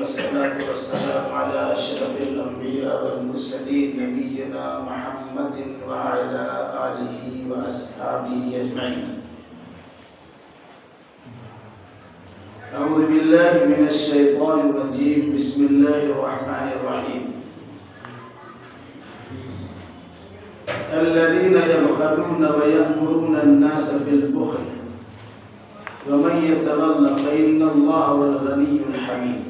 والصلاة والسلام على أشرف الأنبياء والمرسلين نبينا محمد وعلى آله وأصحابه أجمعين. أعوذ بالله من الشيطان الرجيم. بسم الله الرحمن الرحيم. الذين يبخلون ويأمرون الناس بالبخل ومن يتول فإن الله هو الغني الحميد.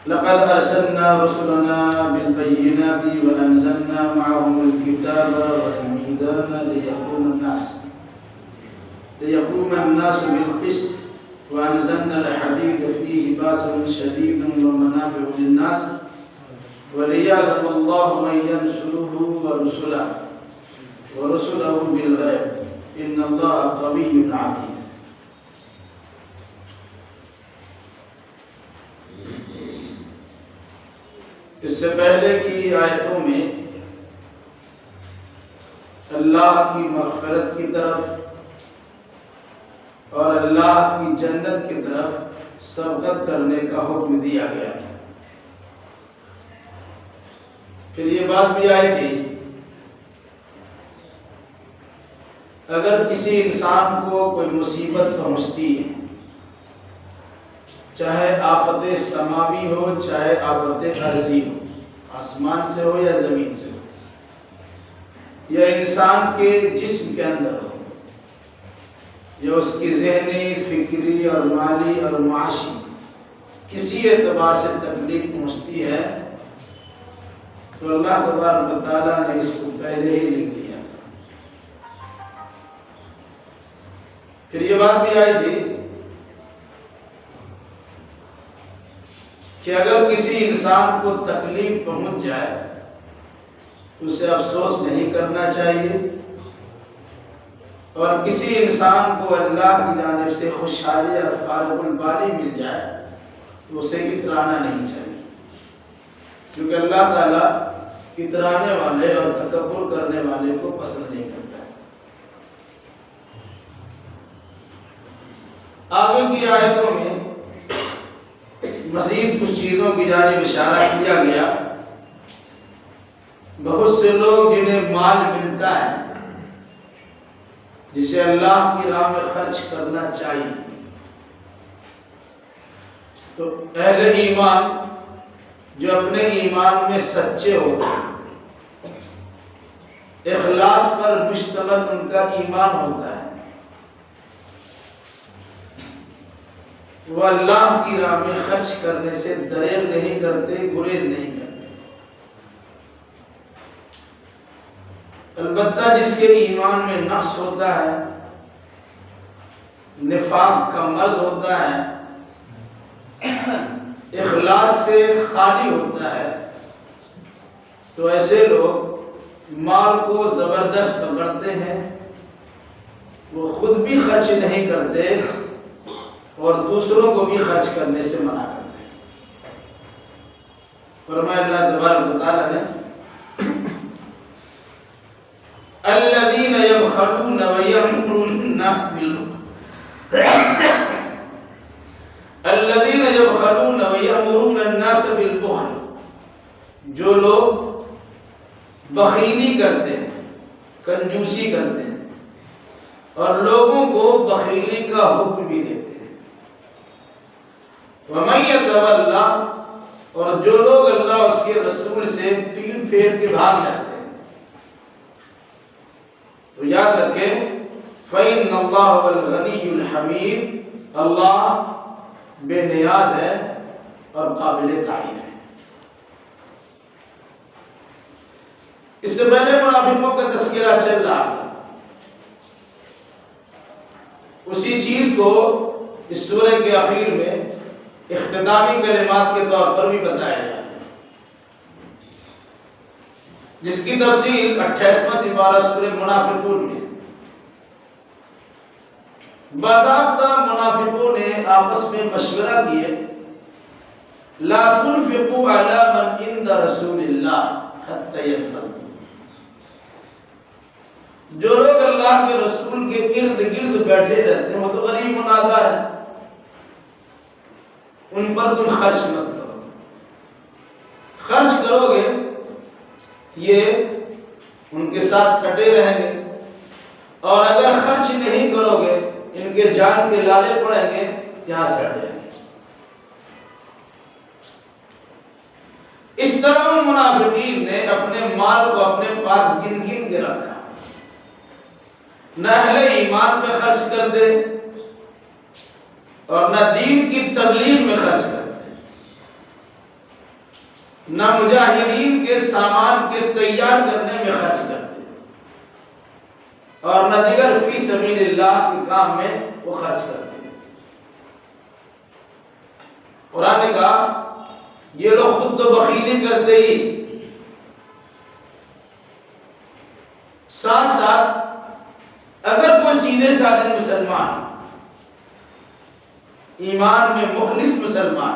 لقد أرسلنا رسلنا بالبينات وأنزلنا معهم الكتاب والميزان ليقوم الناس بالقسط وأنزلنا الحديد فيه بأس شديد ومنافع للناس وليعلم الله من ينصره ورسله بالغيب ان اللہ قوی عزیز. اس سے پہلے کی آیتوں میں اللہ کی مغفرت کی طرف اور اللہ کی جنت کی طرف سبقت کرنے کا حکم دیا گیا تھا. پھر یہ بات بھی آئی تھی اگر کسی انسان کو کوئی مصیبت پہنچتی ہے، چاہے آفت سماوی ہو چاہے آفت ارضی ہو، آسمان سے ہو یا زمین سے ہو، یا انسان کے جسم کے اندر ہو، یا اس کی ذہنی، فکری اور مالی اور معاشی کسی اعتبار سے تکلیف پہنچتی ہے تو اللہ تبارک و تعالیٰ نے اس کو پہلے ہی لکھ دیا. پھر یہ بات بھی آئی تھی کہ اگر کسی انسان کو تکلیف پہنچ جائے تو اسے افسوس نہیں کرنا چاہیے، اور کسی انسان کو اللہ کی جانب سے خوشحالی اور فارغ البالی مل جائے تو اسے اترانا نہیں چاہیے، کیونکہ اللہ تعالیٰ اترانے والے اور تکبر کرنے والے کو پسند نہیں کرتا. آگے کی آیتوں میں مزید کچھ چیزوں کی جانب اشارہ کیا گیا. بہت سے لوگ جنہیں مال ملتا ہے جسے اللہ کی راہ میں خرچ کرنا چاہیے، تو اہل ایمان جو اپنے ایمان میں سچے ہوتے ہیں، اخلاص پر مشتمل ان کا ایمان ہوتا ہے، وہ اللہ کی راہ میں خرچ کرنے سے دریغ نہیں کرتے، گریز نہیں کرتے. البتہ جس کے ایمان میں نقص ہوتا ہے، نفاق کا مرض ہوتا ہے، اخلاص سے خالی ہوتا ہے، تو ایسے لوگ مال کو زبردست پکڑتے ہیں، وہ خود بھی خرچ نہیں کرتے اور دوسروں کو بھی خرچ کرنے سے منع کرتے ہیں. فرمایا اللہ تبارک و تعالی نے الذین یبخلون ویأمرون الناس بالبخل، الذین یبخلون ویأمرون الناس بالبخل، جو لوگ بخیلی کرتے ہیں، کنجوسی کرتے ہیں اور لوگوں کو بخیلی کا حکم بھی دیتے ہیں. وَمَن يَتَوَلَّ، اور جو لوگ اللہ اس کے رسول سے پیٹ پھیر کے بھاگ جاتے ہیں، تو یاد رکھیں فَإِنَّ اللَّهَ هُوَ الْغَنِيُّ الْحَمِيدُ، اللہ بے نیاز ہے اور قابل تعریف ہے. اس سے پہلے منافقوں کا تذکرہ چل رہا تھا، اسی چیز کو اس سورہ کے آخر میں اختتامی کلمات کے طور پر بھی بتایا جائے، جس کی تفصیل 28واں سپارہ سورہ منافقون میں. باضابطہ منافقوں نے آپس میں مشورہ کیے لا تنفقوا علی من عند رسول اللہ حتی ينفضوا، جو لوگ اللہ کے رسول کے ارد گرد بیٹھے رہتے ہیں وہ تو غریب منادہ ہے، ان پر تم خرچ مت کرو. خرچ کرو گے یہ ان کے ساتھ سٹے رہیں گے، اور اگر خرچ نہیں کرو گے ان کے جان کے لالے پڑیں گے، یہاں سٹ جائیں گے. اس طرح منافقین نے اپنے مال کو اپنے پاس گن گن کے رکھا، نہ اہل ایمان پہ خرچ کرتے اور نہ دین کی تبلیغ میں خرچ کرتے، نہ مجاہدین کے سامان کے تیار کرنے میں خرچ کرتے، اور نہ دیگر فی سبیل اللہ کے کام میں وہ خرچ کرتے. قرآن نے کہا یہ لوگ خود تو بخیلی کرتے ہی، ساتھ ساتھ اگر کوئی سیدھے سادے مسلمان، ایمان میں مخلص مسلمان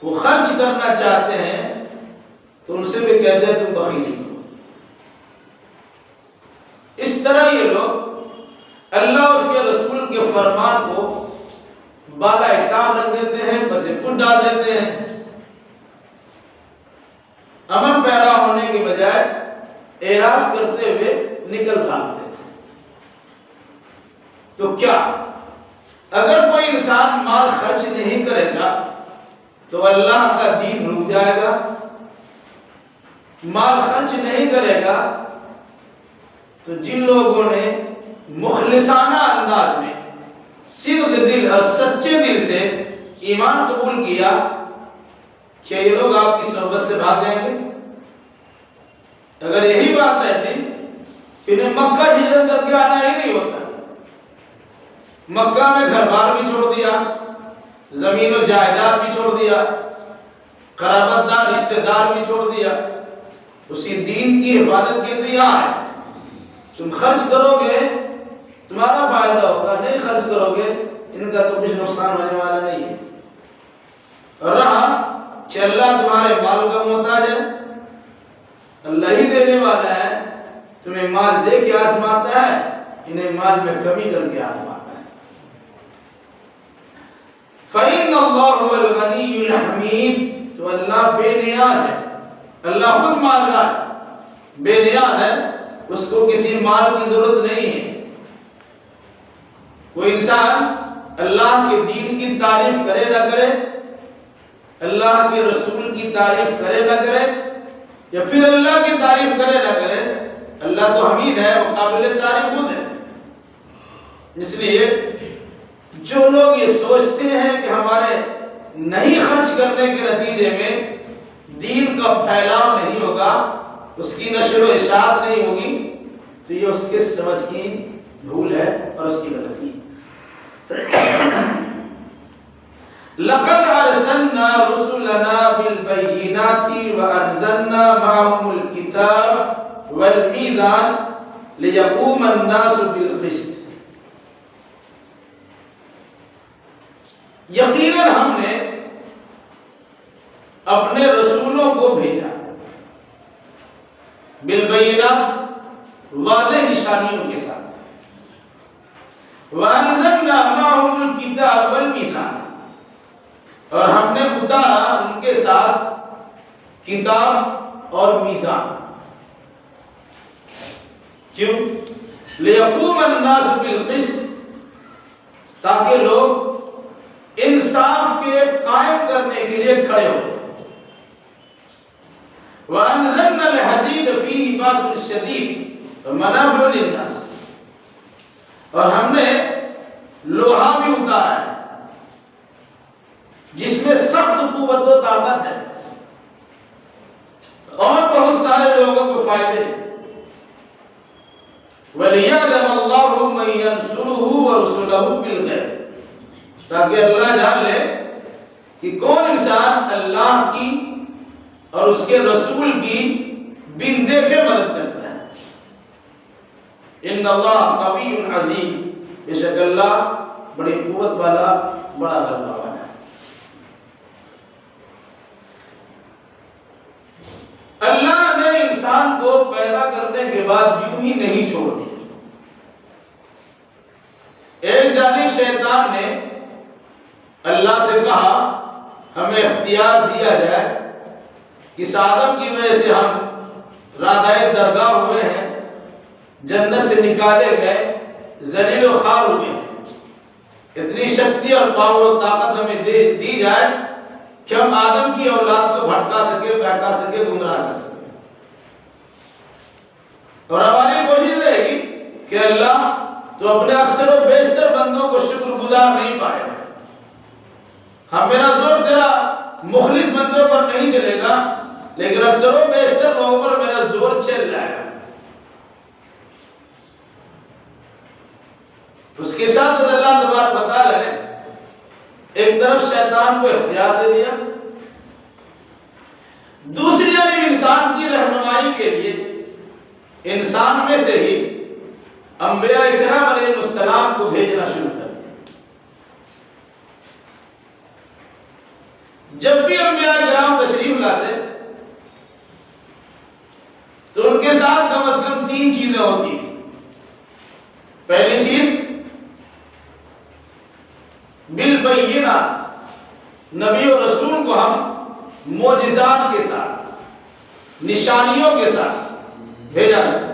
وہ خرچ کرنا چاہتے ہیں تو ان سے بھی کہتے ہیں تم بخیلی کرو. اس طرح یہ لوگ اللہ اور اس کے رسول کے فرمان کو بالا اعتاب رکھ دیتے ہیں، بس پٹ ڈال دیتے ہیں، عمل پیرا ہونے کے بجائے اعراض کرتے ہوئے نکل بھاگتے ہیں. تو کیا اگر کوئی انسان مال خرچ نہیں کرے گا تو اللہ کا دین رک جائے گا؟ مال خرچ نہیں کرے گا تو جن لوگوں نے مخلصانہ انداز میں صدق دل اور سچے دل سے ایمان قبول کیا، کیا یہ لوگ آپ کی صحبت سے بھاگ جائیں گے؟ اگر یہی بات رہتی پھر مکہ ہجرت کر کے آنا ہی نہیں ہوتا. مکہ میں گھر بار بھی چھوڑ دیا، زمین و جائیداد بھی چھوڑ دیا، قرابت دار رشتہ دار بھی چھوڑ دیا، اسی دین کی حفاظت کے لیے آئے. تم خرچ کرو گے تمہارا فائدہ ہوگا، نہیں خرچ کرو گے ان کا تو کچھ نقصان ہونے والا نہیں ہے. اور رہا کہ اللہ تمہارے مال کا محتاج ہے، اللہ ہی دینے والا ہے، تمہیں مال دے کے آزماتا ہے، انہیں مال میں کمی کر کے آزماتا ہے. فَإِنَّ اللَّهُ هُوَ الْغَنِيُّ الْحَمِيدُ، تو اللہ بے نیاز ہے، اللہ خود مالدار ہے، بے نیاز ہے، اس کو کسی مال کی ضرورت نہیں ہے. کوئی انسان اللہ کے دین کی تعریف کرے نہ کرے، اللہ کے رسول کی تعریف کرے نہ کرے، یا پھر اللہ کی تعریف کرے نہ کرے، اللہ تو حمید ہے، وہ قابل تعریف خود ہے. اس لیے جو لوگ یہ سوچتے ہیں کہ ہمارے نہیں خرچ کرنے کے نتیجے میں دین کا پھیلاؤ نہیں ہوگا، اس کی نشر و اشاعت نہیں ہوگی، تو یہ اس کے سمجھ کی بھول ہے اور اس کی غلطی. لَقَدْ أَرْسَلْنَا رُسُلَنَا بِالْبَيِّنَاتِ وَأَنزَلْنَا مَعَهُمُ الْكِتَابَ وَالْمِيزَانَ لِيَقُومَ النَّاسُ بِالْقِسْطِ. یقیناً ہم نے اپنے رسولوں کو بھیجا، بالبینات واضح نشانیوں کے ساتھ، وَأَنزَلْنَا مَعَهُمُ الْكِتَابَ وَالْمِيزَانَ، اور ہم نے اتارا ان کے ساتھ کتاب اور میزان. کیوں؟ لِيَقُومَ النَّاسُ بِالْقِسْطِ، تاکہ لوگ انصاف کے قائم کرنے کے لیے کھڑے ہو. وَأَنزَلْنَا الْحَدِيدَ فِيهِ بَأْسٌ شَدِيدٌ وَمَنَافِعُ لِلنَّاسِ، اور ہم نے لوہا بھی اتارا ہے جس میں سخت قوت و طاقت ہے اور بہت سارے لوگوں کو فائدے ہیں. وَلِيَعْلَمَ اللَّهُ مَن يَنصُرُهُ وَرُسُلَهُ بِالْغَيْبِ، تاکہ اللہ جان لے کہ کون انسان اللہ کی اور اس کے رسول کی بن دیکھے مدد کرتا ہے. ان اللہ قوی عظیم، بے شک اللہ بڑی قوت والا، بڑا غلبہ والا ہے. اللہ نے انسان کو پیدا کرنے کے بعد یوں ہی نہیں چھوڑ دیا. ایک جانب شیطان نے اللہ سے کہا ہمیں اختیار دیا جائے کہ اس آدم کی وجہ سے ہم رادائے درگاہ ہوئے ہیں، جنت سے نکالے گئے، ذلیل و خوار ہوئے ہیں، اتنی شکتی اور پاور و طاقت ہمیں دی جائے کہ ہم آدم کی اولاد کو بھٹکا سکے، بہکا سکے، گمراہ کر سکے۔ اور ہماری کوشش رہے گی کہ اللہ تو اپنے اکثر و بیشتر بندوں کو شکر گزار نہیں پائے گا، ہم میرا زور تیرا مخلص بندوں پر نہیں چلے گا، لیکن اکثر و بیشتر لوگوں پر میرا زور چل جائے گا۔ اس کے ساتھ اللہ تبارک و تعالیٰ نے ایک طرف شیطان کو اختیار دے دیا، دوسری جانب انسان کی رہنمائی کے لیے انسان میں سے ہی انبیاء اکرام علیہ السلام کو بھیجنا شروع کر دیا۔ جب بھی انبیاء اکرام تشریف لاتے تو ان کے ساتھ کم از کم 3 چیزیں ہوتی ہیں۔ پہلی چیز بالبینات، نبی و رسول کو ہم معجزات کے ساتھ، نشانیوں کے ساتھ بھیجا جاتا ہے۔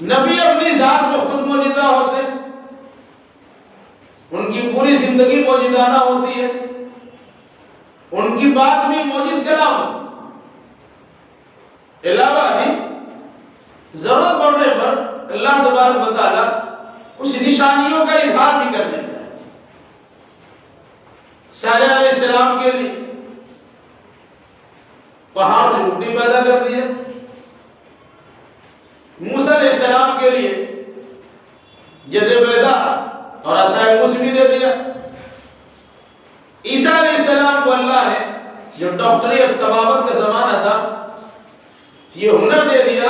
نبی اپنی ذات میں خود موجودہ ہوتے ہیں، ان کی پوری زندگی موجودانہ ہوتی ہے، ان کی بات بھی معجز کلام ہوتی ہے۔ علاوہ بھی ضرورت پڑنے پر اللہ تبارک و تعالیٰ کچھ نشانیوں کا اظہار بھی کر دیتا ہے۔ صالح علیہ السلام کے لیے پہاڑ سے روٹی پیدا کر دی ہے، موسیٰ علیہ السلام کے لیے ید بیضاء اور عصا موسمی دے دیا، عیسیٰ علیہ السلام کو اللہ نے جو ڈاکٹری اور طبابت کا زمانہ تھا یہ ہنر دے دیا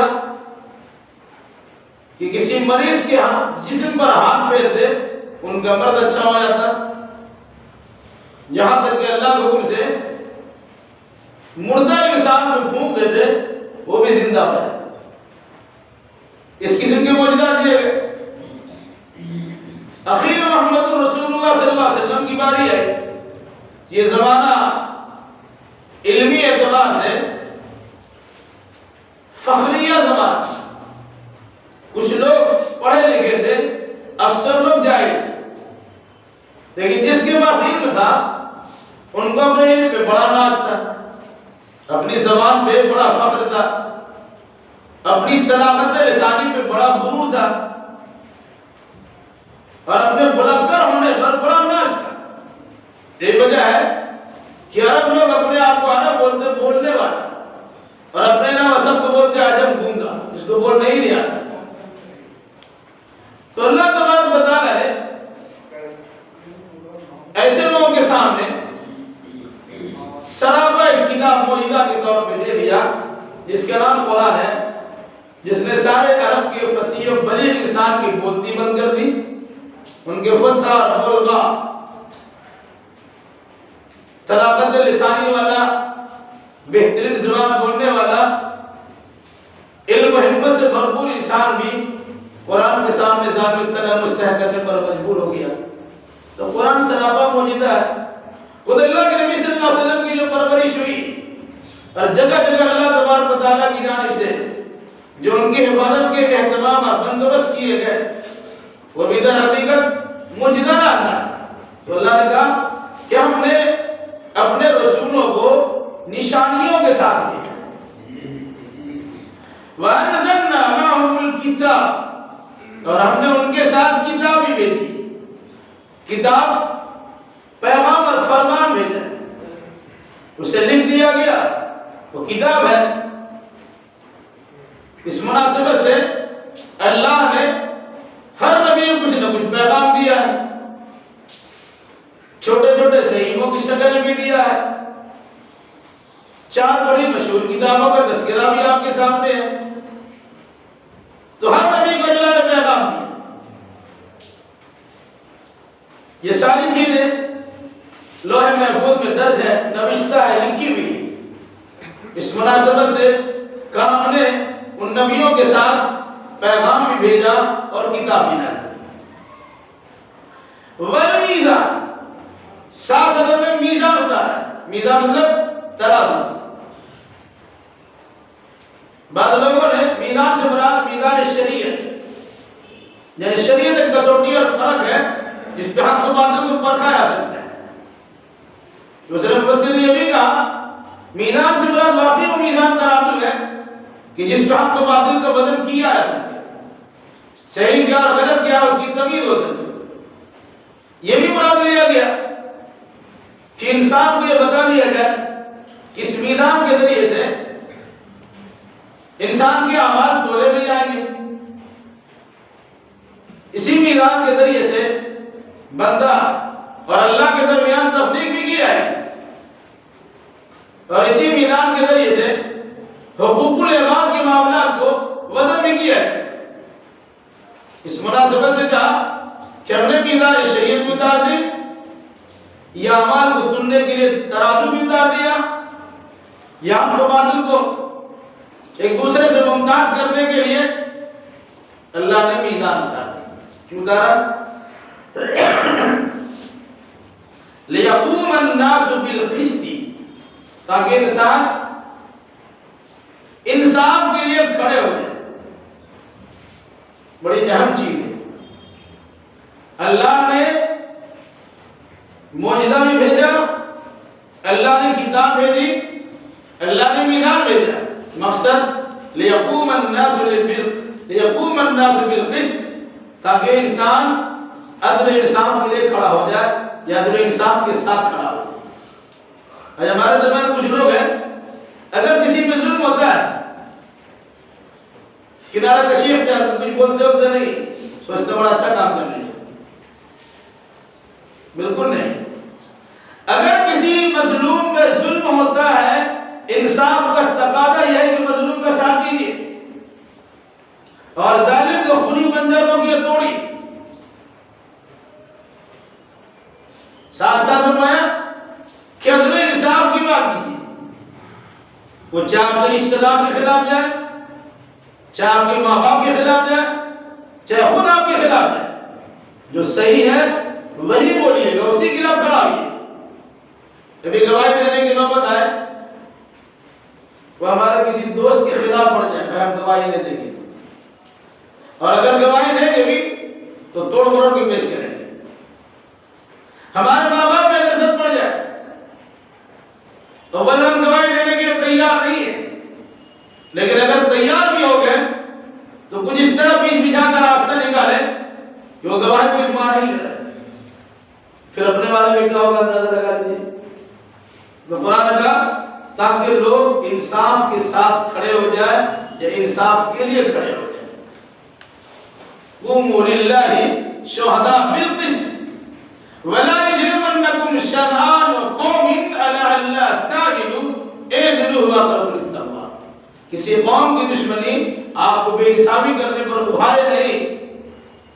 کہ کسی مریض کے جسم پر ہاتھ پھیرتے ان کا مرض اچھا ہو جاتا، یہاں تک کہ اللہ کے حکم سے مردہ انسان کو پھونک دیتے وہ بھی زندہ ہو جاتا۔ اس قسم کے معجزات دیے گئے۔ اخیر محمد رسول اللہ صلی اللہ علیہ وسلم کی باری ہے، یہ زمانہ علمی اعتبار سے فخریہ زمانہ، کچھ لوگ پڑھے لکھے تھے، اکثر لوگ جاہل تھے، لیکن جس کے پاس علم تھا ان کو اپنے علم پہ بڑا ناز تھا، اپنی زبان پہ بڑا فخر تھا، اپنی طلاقت لسانی پہ بڑا غرور تھا، اور اپنے بلندر ہونے پر بڑا ناز تھا۔ یہ وجہ ہے کہ عرب لوگ اپنے آپ کو عرب بولتے، بولنے والے، اور اپنے نام سب کو بولتے عجم گونگا، جس کو بول نہیں دیا۔ تو اللہ تبارک و تعالیٰ نے ایسے لوگوں کے سامنے سراپا ایک کتاب موجودہ کے طور پہ دے دیا جس کا نام قرآن ہے، جس نے سارے عرب کے فصیح و بلیغ انسان کی بولتی بند کر دی، ان کے فصحى اور بلغا، طلاقت لسانی والا، بہترین زبان بولنے والا، علم و حکمت سے بھرپور انسان بھی قرآن کے سامنے ظالم تنہ مستحق کرنے پر مجبور ہو گیا۔ تو قرآن سراپا موجودہ ہے، خود اللہ کے نبی صلی اللہ علیہ وسلم کی جو پرورش ہوئی اور جگہ جگہ اللہ تبارک و تعالیٰ کی جانب سے جو ان کی حفاظت کے اہتمام اور بندوبست کیے گئے وہ بھی در حقیقت معجزانہ انداز۔ تو اللہ نے کہا کہ ہم نے اپنے رسولوں کو نشانیوں کے ساتھ دیا، وَأَنزَلْنَا مَعَهُمُ الْكِتَابَ، اور ہم نے ان کے ساتھ کتاب بھی بھیجی، کتاب پیغام اور فرمان بھیجا، اسے لکھ دیا گیا، وہ کتاب ہے۔ اس مناسبت سے اللہ نے ہر نبی کو کچھ نہ کچھ پیغام دیا ہے، چھوٹے چھوٹے صحیفوں کی شکل بھی دیا ہے، 4 بڑی مشہور کتابوں کا تذکرہ بھی آپ کے سامنے ہے۔ تو ہر نبی کو اللہ نے پیغام دیا۔ یہ ساری چیزیں لوح محفوظ میں درج ہے، نوشتہ ہے، لکھی ہوئی۔ اس مناسبت سے کہا ہم نے ان نبیوں کے ساتھ پیغام بھی بھیجا اور کتاب بھی نازل کی۔ والمیزان، ساتھ اصل میں میزان ہوتا ہے، میزان مطلب ترازو۔ بعض لوگوں نے میزان سے مراد میزان شریعت، یعنی شریعت ایک کسوٹی اور فرق ہے جس پہ حق و باطل کو پرکھا جا سکتا ہے۔ دوسرے مفسر نے یہ بھی کہا میزان سے مراد واقعی وہ میزان ترازو ہے کہ جس پہ حق و باطل کا وزن کیا جا سکے، صحیح کیا اور غلط کیا اس کی تمیز ہو سکے۔ یہ بھی مراد لیا گیا کہ انسان کو یہ بتا دیا جائے کہ اس میزان کے ذریعے سے انسان کے اعمال تولے بھی جائیں گے، اسی میزان کے ذریعے سے بندہ اور اللہ کے درمیان تفریق بھی کیا ہے، اور اسی میزان کے ذریعے سے حقوق العباد کے معاملات کو وزن بھی کیا ہے۔ اس مناسبت سے کہا کہ ہم نے میزان شریعت بھی اتار دی، یا اعمال کو تلنے کے لیے ترازو بھی اتار دیا، یا حق و باطل کو ایک دوسرے سے ممتاز کرنے کے لیے اللہ نے میزان اتار دیا۔ کیوں اتارا؟ لِيَقُومَ النَّاسُ بِالْقِسْطِ، تاکہ انسان انصاف کے لیے کھڑے ہو جائے۔ بڑی اہم چیز ہے۔ اللہ نے معجزہ بھی بھیجا، اللہ نے کتاب بھیجی، اللہ نے میزان بھیجا۔ مقصد لِيَقُومَ النَّاسُ بِالْقِسْطِ، تاکہ انسان عدل انصاف کے لیے کھڑا ہو جائے یا عدل انصاف کے ساتھ کھڑا ہو جائے۔ ہمارے درمیان کچھ لوگ ہیں، اگر کسی پہ ظلم ہوتا ہے کنارہ کشی اختیار کرتے، کچھ بولتے ہوتے نہیں، سوچتے بڑا اچھا کام کر لیا۔ بالکل نہیں۔ اگر کسی مظلوم پہ ظلم ہوتا ہے، انصاف کا تقاضا یہ ہے کہ مظلوم کا ساتھ دیجیے، اور ظالم کو خونی بندروں کی توڑی۔ ساتھ ساتھ فرمایا کہ عدل انصاف کی بات کیجیے، وہ چاہے آپ کے رشتہ دار کے خلاف جائے، چاہے آپ کے ماں باپ کے خلاف جائے، چاہے خود آپ کے خلاف جائے، جو صحیح ہے وہی بولیے گا، اسی کے خلاف کھڑا ہوئیے۔ کبھی گواہی دینے کی نوبت آئے، وہ ہمارے کسی دوست کے خلاف پڑ جائے، کہ ہم گواہی نہیں دیں گے، اور اگر گواہی دیں گے بھی تو توڑ مروڑ کے پیش کریں گے۔ ہمارے ماں باپ میں نظر پڑ جائے تو بل ہم گواہی دینے کے لیے تیار نہیں ہے، لیکن اگر تیار بھی ہو گئے تو کچھ اس طرح بیچ بچھا کا راستہ نکالے کہ وہ گواہی کچھ مار ہی کرے، پھر اپنے بارے میں کیا ہوگا اندازہ لگا لیجیے۔ تو قرآن نے کہا تاکہ لوگ انصاف کے ساتھ کھڑے ہو جائے یا انصاف کے لیے کھڑے ہو جائے۔ قوموا للہ شہداء بالقسط ولا يجرمنكم شنآن قوم على الا تعدلوا اعدلوا هو اقرب للتقوى۔ کسی قوم کی دشمنی آپ کو بے انصافی کرنے پر ابھارے نہیں،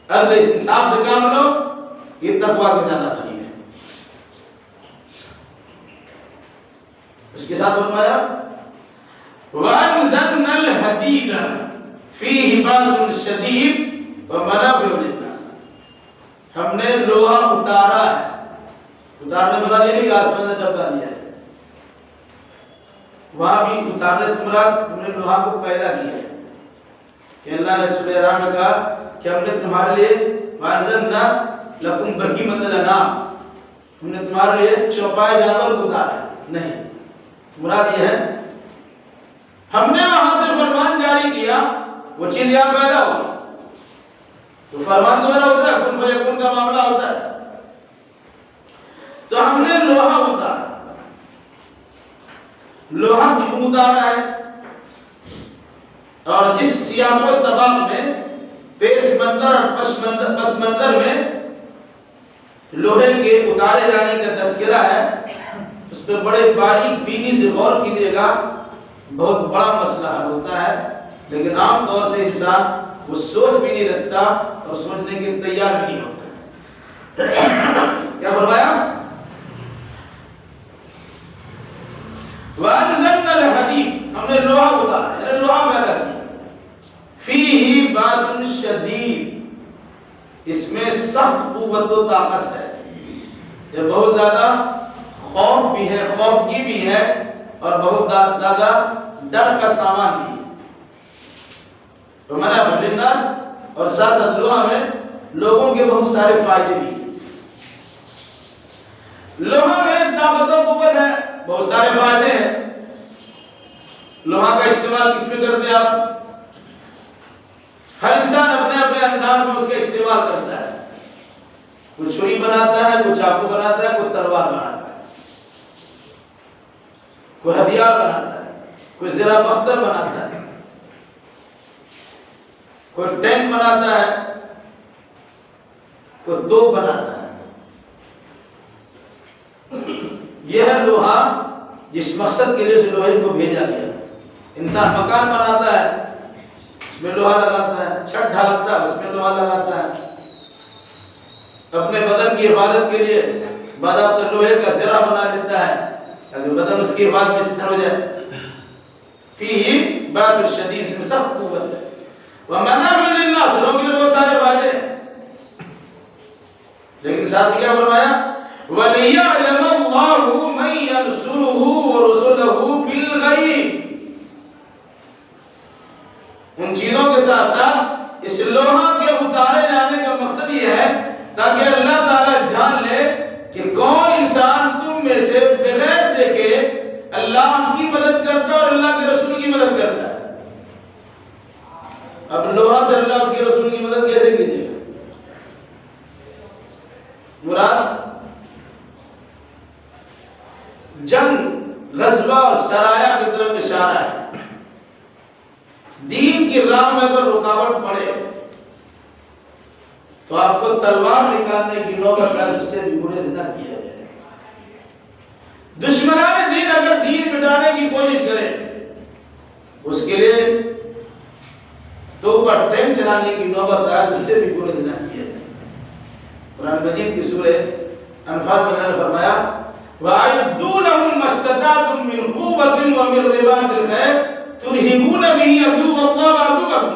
عدل انصاف سے کام لو، یہ تقویٰ کے زیادہ قریب ہے۔ اس کے ساتھ فرمایا وَأَنزَلْنَا الْحَدِيدَ فِيهِ بَأْسٌ شَدِيدٌ وَمَنَافِعُ لِلنَّاسِ، ہم نے لوہا اتارا ہے۔ اتارنے مراد یہ نہیں کہ آسمان نے ٹپکا دیا ہے، وہاں بھی اتارنے سے مراد ہم نے لوہا کو پیدا کیا ہے، کہ اللہ نے سورہ رحم میں کہا کہ ہم نے تمہارے لیے وَأَنزَلْنَا لَكُمْ بَهِيمَةَ الْأَنْعَامِ، ہم نے تمہارے لیے چوپائے جانور کو اتارا نہیں، مراد یہ ہے ہم نے وہاں سے فرمان جاری کیا، وہ چیز یہاں پیدا ہو، تو فرمان تو میرا ہوتا ہے، کن فیکون کا معاملہ ہوتا ہے، تو ہم نے لوہا اتارا۔ لوہا کیوں اتارا ہے؟ اور جس سیاق و سباق میں پیش منظر اور پس منظر میں لوہے کے اتارے جانے کا تذکرہ ہے، اس پہ بڑے باریک بینی سے غور کیجیے گا، بہت بڑا مسئلہ حل ہوتا ہے، لیکن عام طور سے انسان وہ سوچ بھی نہیں رکھتا اور سوچنے کے تیار بھی نہیں ہوتا۔ کیا فرمایا؟ وَأَنزَلْنَا الْحَدِيدَ، ہم نے لوہا اتارا، یعنی لوہا پیدا کیا، فِيهِ بَأْسٌ شَدِيدٌ، اس میں سخت قوت و طاقت ہے، یہ بہت زیادہ خوف بھی ہے، خوف کی بھی ہے، اور بہت زیادہ ڈر کا سامان بھی ہے۔ تو منع للناس اور ساتھ ساتھ لوہا میں لوگوں کے بہت سارے فائدے بھی ہیں۔ لوہا میں طاقت و قوت ہے، بہت سارے فائدے ہیں۔ لوہا کا استعمال کس میں کرتے ہیں آپ؟ ہر انسان اپنے اپنے انداز میں اس کا استعمال کرتا ہے، کوئی چھری بناتا ہے، کوئی چاقو بناتا ہے، کوئی تلوار بناتا ہے، کوئی ہتھیار بناتا ہے، کوئی زرہ بختر بناتا ہے، کوئی ٹینک بناتا ہے، کوئی توپ بناتا ہے۔ یہ ہے لوہا، جس مقصد کے لیے اس لوہے کو بھیجا گیا۔ انسان مکان بناتا ہے، اس میں لوہا لگاتا ہے، چھت ڈھالتا ہے، اس میں لوہا لگاتا ہے، اپنے بدن کی حفاظت کے لیے باضابطہ لوہے کا زرہ بنا لیتا ہے تاکہ بدن اس کی حفاظت میں ہو جائے۔ فیہ باس شدید، اس میں سخت قوت ہے۔ ومنافع للناس، لوگوں کے لیے بہت سارے فائدے ہیں، لیکن ساتھ کیا فرمایا؟ وَلِيَعْلَمَ اللَّهُ مَن يَنْصُرُهُ وَرُسُلَهُ بِالْغَيْبِ۔ ان چیزوں کے ساتھ ساتھ اس لوہا کے اتارے جانے کا مقصد یہ ہے تاکہ اللہ تعالیٰ جان لے کہ کون انسان تم میں سے بغیر دیکھے اللہ کی مدد کرتا ہے اور اللہ کے رسول کی مدد کرتا ہے۔ اب لوہا سے اللہ اس کے رسول کی مدد کیسے کیجیے گا؟ مراد جنگ، غزوہ اور سرایہ کی طرف اشارہ ہے۔ دین کی راہ میں اگر رکاوٹ پڑے تو آپ کو تلوار نکالنے کی نوبت ہے، اس سے بھی گریز نہ کیا جائے۔ دشمنان دین اگر دین مٹانے کی کوشش کرے اس کے لیے تو پر ٹینک چلانے کی نوبت ہے، اس سے بھی گریز نہ کیا جائے۔ قرآن مجید کی سورہ انفال میں نے فرمایا وَأَعِدُّوا لَهُم مَّا اسْتَطَعْتُم مِّن قُوَّةٍ وَمِن رِّبَاطِ الْخَيْلِ تُرْهِبُونَ بِهِ عَدُوَّ اللَّهِ وَعَدُوَّكُمْ۔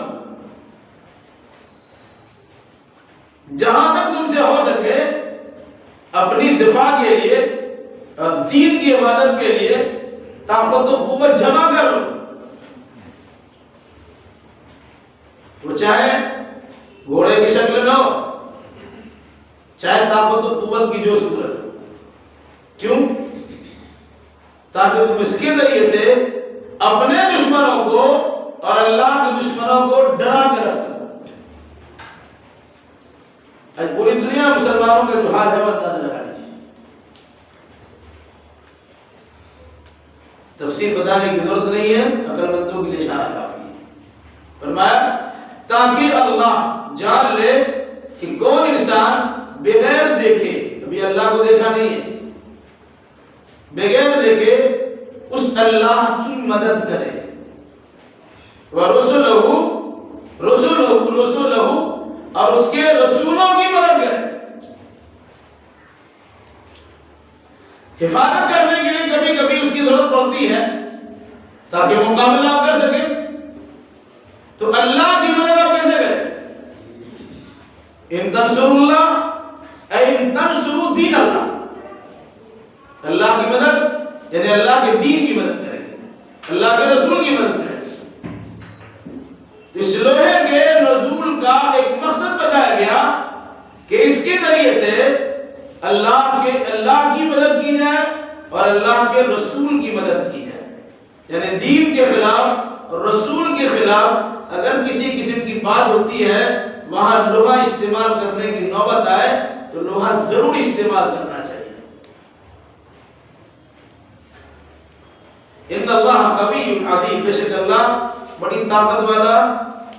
جہاں تک تم سے ہو سکے اپنی دفاع کے لیے اور دین کی حفاظت کے لیے طاقت و قوت جمع کر لو، وہ چاہے گھوڑے کی شکل میں ہو، چاہے طاقت و قوت کی جو صورت ہو۔ کیوں؟ تاکہ تم اس کے ذریعے سے اپنے دشمنوں کو اور اللہ کے دشمنوں کو ڈرا کے رکھ سکو۔ آج پوری دنیا مسلمانوں کا جو حال ہے وہ اندازہ لگا لیجیے، تفصیل بتانے کی ضرورت نہیں ہے، عقل مندوں کے لیے اشارہ کافی ہے۔ فرمایا تاکہ اللہ جان لے کہ کون انسان بغیر دیکھے، ابھی اللہ کو دیکھا نہیں ہے، بغیر دیکھے اس اللہ کی مدد کرے، وَرُسُلَهُ اور اس کے رسولوں کی مدد کرے۔ حفاظت کرنے کے لیے کبھی کبھی اس کی ضرورت پڑتی ہے تاکہ مقابلہ آپ کر سکیں، تو اللہ کی مدد آپ کیسے کریں؟ ان تنصروا اللہ اے ان تنصروا دین اللہ، اللہ کی مدد یعنی اللہ کے دین کی مدد کریں، اللہ کے رسول کی مدد کریں۔ اس لوہے کے نزول کا ایک مقصد بتایا گیا کہ اس کے ذریعے سے اللہ کی مدد کی جائے اور اللہ کے رسول کی مدد کی جائے، یعنی دین کے خلاف اور رسول کے خلاف اگر کسی قسم کی بات ہوتی ہے وہاں لوہا استعمال کرنے کی نوبت آئے تو لوہا ضرور استعمال کرنا چاہیے۔ ان اللہ قوی عظیم، بے شک اللہ بڑی طاقت والا،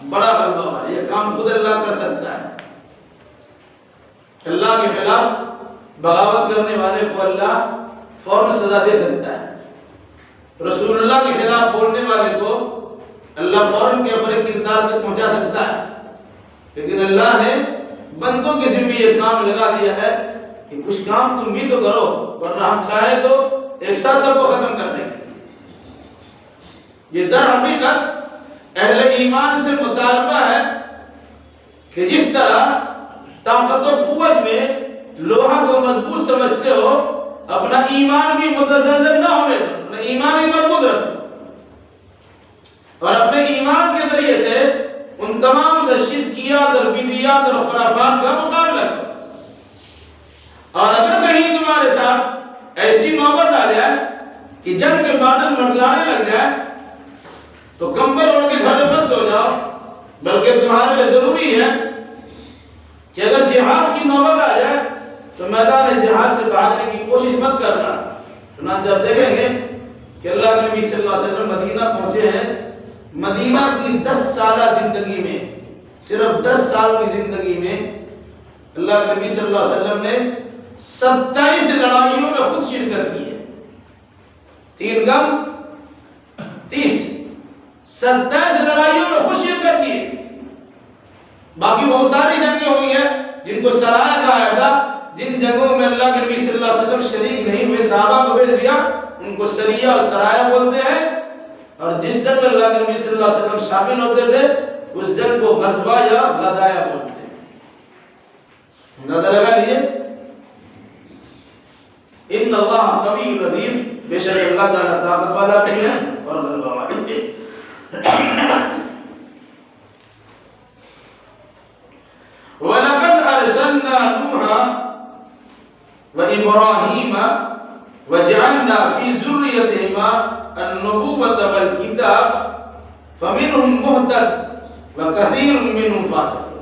بڑا غلبہ والا، یہ کام خود اللہ کر سکتا ہے۔ اللہ کے خلاف بغاوت کرنے والے کو اللہ فوراً سزا دے سکتا ہے، رسول اللہ کے خلاف بولنے والے کو اللہ فوراً کے اپنے کردار تک پہنچا سکتا ہے، لیکن اللہ نے بندوں کے ذمہ یہ کام لگا دیا ہے کہ کچھ کام تم بھی تو کرو، ورنہ ہم چاہے تو ایک ساتھ سب کو ختم کر دیں گے۔ یہ در حقیقت اہل ایمان سے مطالبہ ہے کہ جس طرح طاقت و قوت میں لوہا کو مضبوط سمجھتے ہو، اپنا ایمان بھی متزلزل نہ ہونے دو، اپنا ایمان بھی مضبوط رکھو اور اپنے ایمان کے ذریعے سے ان تمام شرکیات اور بدعیات اور خرافات کا مقابلہ کرو۔ اور اگر کہیں تمہارے ساتھ ایسی نوبت آ جائے کہ جنگ کے بادل منڈلانے لگ جائے تو کمبل اوڑھ کے گھر میں مت سو جاؤ، بلکہ تمہارے لیے ضروری ہے کہ اگر جہاد کی نوبت آ جائے تو میدان جہاد سے بھاگنے کی کوشش مت کرنا۔ چنانچہ جب دیکھیں گے کہ اللہ کے نبی صلی اللہ علیہ وسلم مدینہ پہنچے ہیں، مدینہ کی 10 سالہ زندگی میں، صرف 10 سال کی زندگی میں اللہ کے نبی صلی اللہ علیہ وسلم نے 27 لڑائیوں میں خود شرکت کی ہے۔ 3 گم 30، 27 لڑائیوں میں خود شرکت کی ہے۔ باقی بہت ساری جنگیں ہوئی ہیں جن کو سرایا کہا تھا، جن جنگوں میں اللہ کے نبی صلی اللہ علیہ وسلم شریک نہیں ہوئے، صحابہ کو بھیج دیا، ان کو سریہ اور سرایا بولتے ہیں۔ اور جس جنگ میں اللہ کے نبی صلی اللہ علیہ وسلم شامل ہوتے تھے اس جنگ کو غزوہ یا غزایا بولتے ہیں۔ اندازہ لگا لیجیے، ان اللہ قوی عظیم، بے شک اللہ تعالیٰ طاقت والا بھی ہے اور غلبہ والا بھی ہے۔ وَلَقَدْ أَرْسَلْنَا نُوحًا وَإِبْرَاهِيمَ وَجَعَلْنَا فِي ذُرِّيَّتِهِمَا النُّبُوَّةَ وَالْكِتَابَ فَمِنْهُمْ مُهْتَدٌ وَكَثِيرٌ مِّنْهُمْ فَاسِقُونَ۔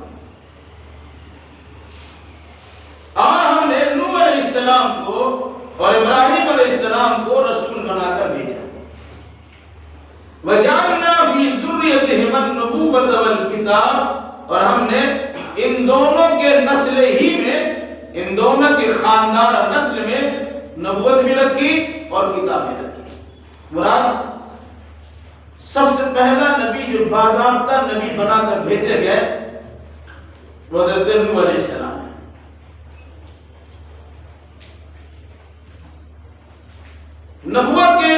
اور ہم نے نوح علیہ السلام کو اور ابراہیم علیہ السلام کو رسول بنا کر بھیجا۔ وَجَعَلْنَا فِي ذُرِّيَّتِهِمَا النُّبُوَّةَ وَالْكِتَابَ، اور ہم نے ان دونوں کے نسل ہی میں، ان دونوں کے خاندان اور نسل میں نبوت بھی رکھی اور کتاب بھی رکھی۔ مراد سب سے پہلا نبی جو باضابطہ نبی بنا کر بھیجے گئے وہ حضرت نوح علیہ السلام ہے۔ نبوت کے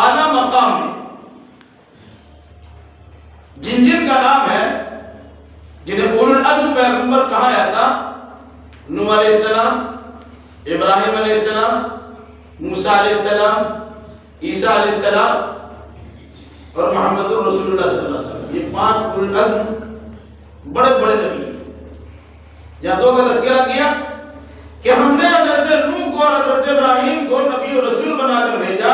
اعلیٰ مقام میں جن جن کا نام ہے، جنہیں اولو العزم پیغمبر کہا جاتا، نوح علیہ السلام، ابراہیم علیہ السلام، موسیٰ علیہ السلام، عیسیٰ علیہ السلام اور محمد رسول اللہ صلی اللہ علیہ وسلم، یہ 5 اولو العزم بڑے بڑے نبی ہیں۔ یا 2 کا تذکرہ کیا کہ ہم نے حضرت نوح کو اور حضرت ابراہیم کو نبی و رسول بنا کر بھیجا،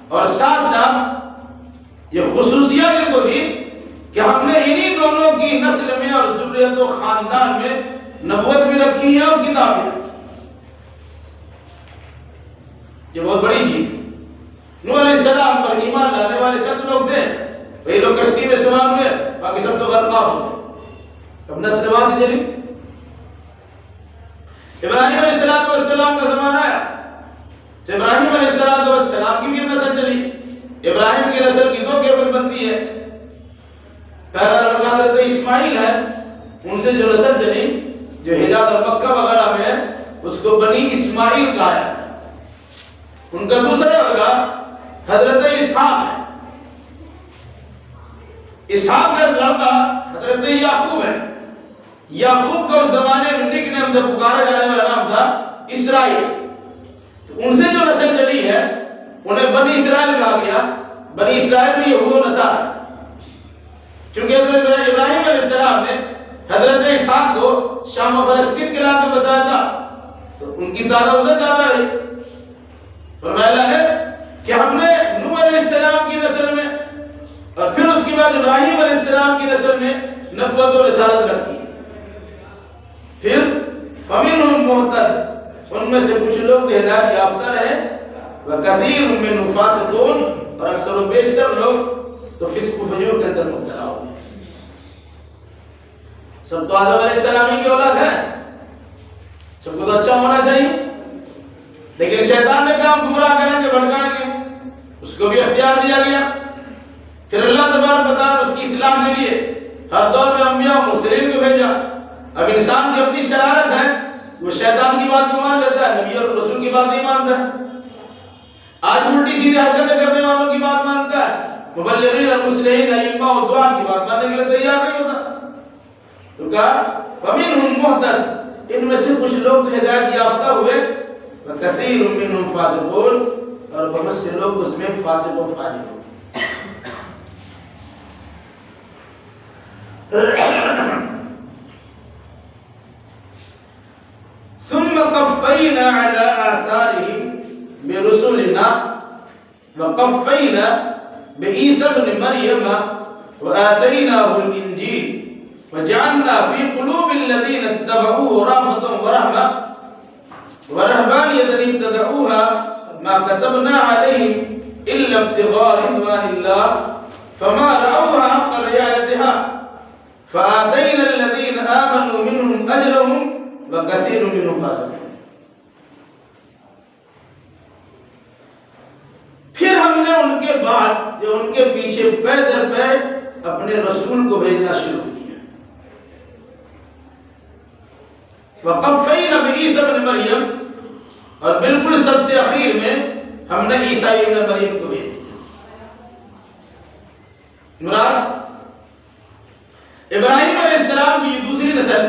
اور ساتھ ساتھ یہ خصوصیات ان کو دی کہ ہم نے انہی دونوں کی نسل میں اور ذریت و خاندان میں نبوت بھی رکھی ہے اور کتاب بھی رکھی ہے۔ یہ بہت بڑی چیز۔ نوح علیہ السلام پر ایمان لانے والے چند لوگ تھے، وہی لوگ کشتی میں سوار ہوئے، باقی سب تو غرقاب ہو گئے۔ اب نسل واحد چلی۔ ابراہیم علیہ السلام کا زمانہ آیا تو ابراہیم علیہ السلام کی بھی نسل چلی۔ ابراہیم کی نسل کی 2 کیفیت بنتی ہے۔ پہلا لڑکا حضرت اسماعیل ہے، ان سے جو نسل چلی جو حجاز اور مکہ وغیرہ میں ہے اس کو بنی اسماعیل کہا ہے۔ ان کا دوسرا لڑکا حضرت اسحاق ہے۔ اسحاق کا لڑکا حضرت یعقوب ہے۔ یعقوب کا اس زمانے میں نک نیم جب پکارا جانے والا نام تھا اسرائیل۔ تو ان سے جو نسل چلی ہے انہیں بنی اسرائیل کہا گیا۔ بنی اسرائیل میں یہود و نصارہ، چونکہ حضرت ابراہیم علیہ السلام نے حضرت اسحاق کو شام و فلسطین کے علاقے میں بسایا تھا تو ان کی تعداد ادھر زیادہ رہی۔ فرمایا ہے کہ ہم نے نوح علیہ السلام کی نسل میں اور پھر اس کے بعد ابراہیم علیہ السلام کی نسل میں نبوت و رسالت رکھی۔ پھر فَمِنْهُمْ مُهْتَدٌ، ان میں سے کچھ لوگ ہدایت یافتہ رہے، وَكَثِيرٌ مِّنْهُمْ فَاسِقُونَ، اور اکثر و بیشتر لوگ تو فسق و فجور کے اندر مبتلا ہو گئے۔ سب تو آدم علیہ السلام کی اولاد ہے، سب کو تو اچھا ہونا چاہیے، لیکن شیطان نے کہا ہم گمراہ کریں گے، بھٹکائیں گے، اس کو بھی اختیار دیا گیا۔ پھر اللہ تبارک و تعالیٰ اس کی اصلاح کے لیے ہر دور میں انبیاء و مرسلین کو بھیجا۔ اب انسان کی اپنی شرارت ہے، وہ شیطان کی بات کو مان لیتا ہے، نبی اور رسول کی بات نہیں مانتا ہے۔ آج الٹی سیدھی حرکتیں کرنے والوں کی بات مانتا ہے، مبلغین اور مصلحین ائمہ و دعاء کی بات ماننے کے لیے تیار نہیں ہوتا۔ تو کہا فمنهم مهتد، ان میں سے کچھ لوگ تو ہدایت یافتہ ہوئے، وکثیر منهم فاسقون، اور بہت سے لوگ اس میں فاسق و فاجر ہوئے۔ ثم قفینا علی آثارهم برسولنا وقفینا بعیسی ابن مریم وآتیناه الانجیل وجعلنا في قلوب الذين اتبعوه رأفة ورحمة ورهبانية ابتدعوها ما كتبنا عليهم إلا ابتغاء رضوان الله فما رأوها حق رعايتها فآتينا الذين آمنوا منهم أجرهم وكثير منهم فاسقون۔ پھر ہم نے ان کے بعد جو ان کے پیچھے پے در پے اپنے رسول کو بھیجنا شروع کیا۔ وقفینا بعیسی ابن مریم، اور بالکل سب سے اخیر میں ہم نے عیسیٰ ابن مریم کو بھیج دیا۔ مراد ابراہیم علیہ السلام کی دوسری نسل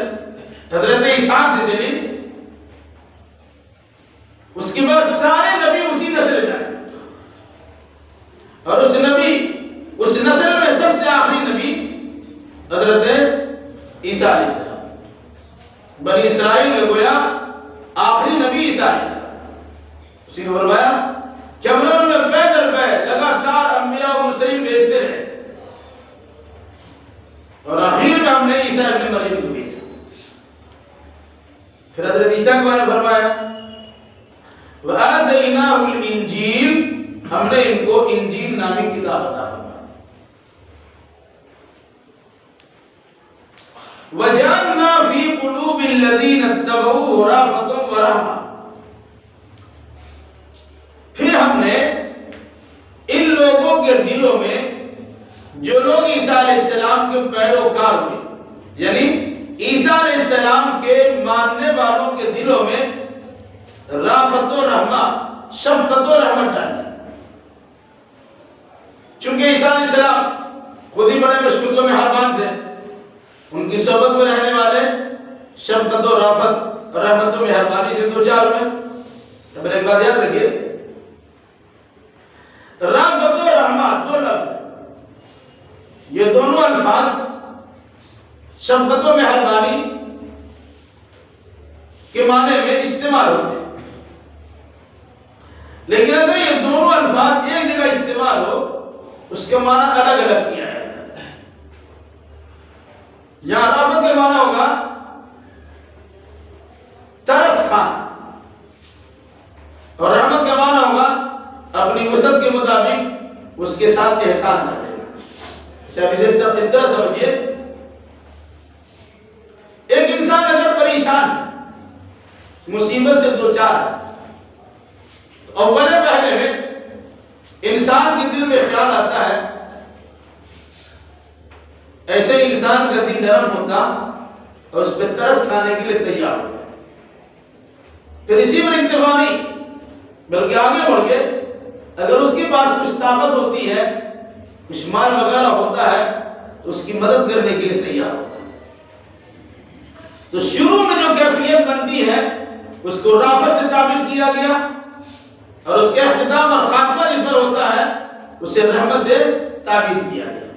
حضرت اسحاق سے چلی، اس کے بعد سارے نبی اسی نسل میں آئے، اور اس نسل میں سب سے آخری نبی حضرت عیسیٰ علیہ السلام، بنی اسرائیل کے گویا آخری نبی عیسیٰ علیہ السلام۔ اسی نے فرمایا کہ ہم لوگوں میں پے در پے لگاتار انبیاء و مرسلین بھیجتے رہے، اور آخر میں ہم نے عیسیٰ ابن مریم کو بھیجا۔ پھر حضرت عیسیٰ کے بارے میں فرمایا وَآتَيْنَاهُ الْإِنْجِيلَ، ہم نے ان کو انجیل نامی کتاب عطا فرمائی، وَجَعَلْنَا فِي قُلُوبِ الَّذِينَ اتَّبَعُوهُ رَأْفَةً وَرَحْمَةً، پھر ہم نے ان لوگوں کے دلوں میں جو لوگ عیسیٰ علیہ السلام کے پیروکار ہوئے، یعنی عیسیٰ علیہ السلام کے ماننے والوں کے دلوں میں رافت و رحمہ، شفقت و رحمت ڈالی۔ چونکہ عیسیٰ علیہ السلام خود ہی بڑے مشکلوں میں حربان تھے، ان کی صحبت میں رہنے والے شفقت و رافت اور رحمت و مہربانی سے دو چار میں۔ اب ایک بات یاد رکھیے، رافت و رحمت دو لفظ، یہ دونوں الفاظ شفقت و مہربانی کے معنی میں استعمال ہوتے ہیں، لیکن اگر یہ دونوں الفاظ ایک جگہ استعمال ہو اس کے معنی الگ الگ کیا ہے۔ یہاں رافت کے معنی ہوگا ترس کھانا، اور رحمت کا معنی ہوگا اپنی وسعت کے مطابق اس کے ساتھ احسان کر دینا۔ اس طرح سمجھیے، ایک انسان اگر پریشان ہے، مصیبت سے دو چار ہے، تو اولے پہلے میں انسان کے دل میں خیال آتا ہے، ایسے انسان کا دل نرم ہوتا اور اس پہ ترس کھانے کے لیے تیار ہوتا، پھر اسی پر اکتفا نہیں بلکہ آگے بڑھ کے اگر اس کے پاس کچھ طاقت ہوتی ہے، کچھ مال وغیرہ ہوتا ہے، تو اس کی مدد کرنے کے لیے تیار ہوتا ہے۔ تو شروع میں جو کیفیت بنتی ہے اس کو رافت سے تعبیر کیا گیا، اور اس کے اختتام اور خاتمہ جس پر ہوتا ہے اسے رحمت سے تعبیر کیا گیا۔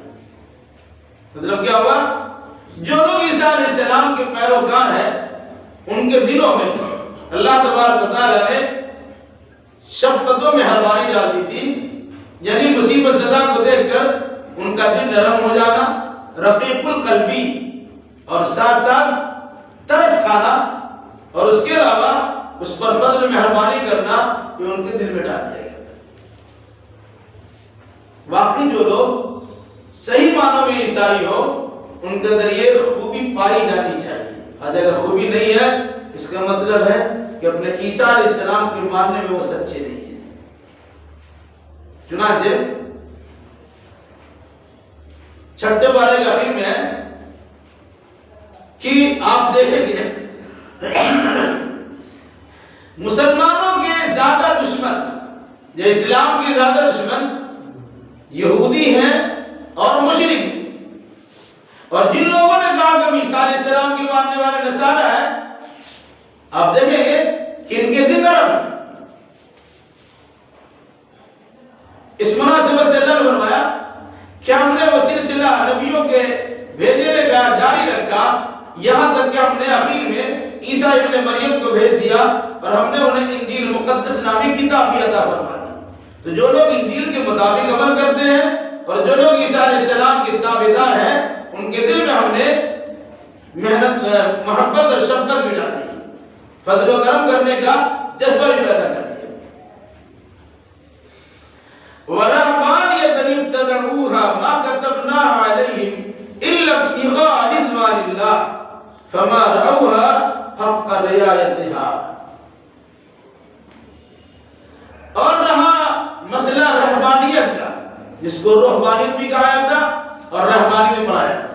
مطلب کیا ہوا؟ جو لوگ عیسیٰ علیہ السلام کے پیروکار ہیں ان کے دلوں میں اللہ تبارک و تعالیٰ نے شفقت و مہربانی ڈال دی تھی، یعنی مصیبت زدہ کو دیکھ کر ان کا دل نرم ہو جانا، رقیق القلبی، اور ساتھ ساتھ ترس کھانا، اور اس کے علاوہ اس پر فضل مہربانی کرنا کہ ان کے دل میں ڈال دیا گیا۔ واقعی جو لوگ صحیح معنوں میں عیسائی ہو ان کے اندر یہ خوبی پائی جانی چاہیے۔ آج اگر خوبی نہیں ہے اس کا مطلب ہے کہ اپنے عیسیٰ علیہ السلام کے ماننے میں وہ سچے نہیں ہیں۔ چنانچہ چھٹے بارے کا علم ہے کہ آپ دیکھیں گے مسلمانوں کے زیادہ دشمن یا اسلام کے زیادہ دشمن یہودی ہیں اور مشرک ہیں، اور جن لوگوں نے کہا کہ ہم عیسیٰ علیہ السلام کے ماننے والے نصارہ ہیں، آپ دیکھیں گے کہ ان کے دل نرم ہیں۔ اس مناسبت سے اللہ نے فرمایا کہ ہم نے وہ سلسلہ نبیوں کے بھیجنے کا جاری رکھا یہاں تک کہ ہم نے آخر میں عیسیٰ ابن مریم کو بھیج دیا اور ہم نے انہیں انجیل مقدس نامی کتاب بھی عطا فرما دی۔ تو جو لوگ انجیل کے مطابق عمل کرتے ہیں اور جو لوگ عیسیٰ علیہ السلام کے تابعدار ہیں ان کے دل میں ہم نے محبت اور شفقت بھی ڈالی، فضل و کرم کرنے کا جذبہ بھی پیدا کر دیا۔ وَرَهْبَانِيَّةً ابْتَدَعُوهَا مَا كَتَبْنَاهَا عَلَيْهِمْ إِلَّا ابْتِغَاءَ رِضْوَانِ اللَّهِ فَمَا رَعَوْهَا حَقَّ رِعَایَتِهَا۔ اور رہا مسئلہ رہبانیت کا، جس کو رہبانیت بھی کہا جاتا اور رہبانی بھی پڑھایا جاتا۔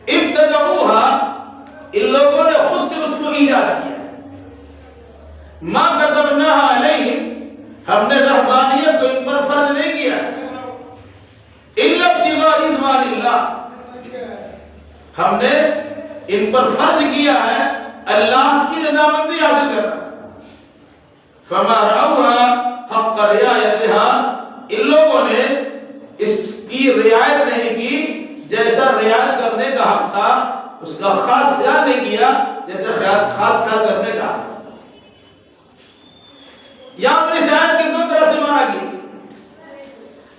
ابتدعوها ان لوگوں نے خود سے اس کو ایجاد کیا، ما كتبناها علیہم ہم نے رہبانیت کو ان پر فرض نہیں کیا، الا ابتغاء رضوان اللہ ہم نے ان پر فرض کیا ہے اللہ کی رضامندی حاصل کرنا۔ فما رعوها حق رعایتها ان لوگوں نے اس کی رعایت نہیں کی جیسا رعایت کرنے کا حق تھا، اس کا خاص خیال نہیں کیا جیسا خاص خیال کرنے کا حق۔ یہاں پر اس آیت کی دو طرح سے معنی کی،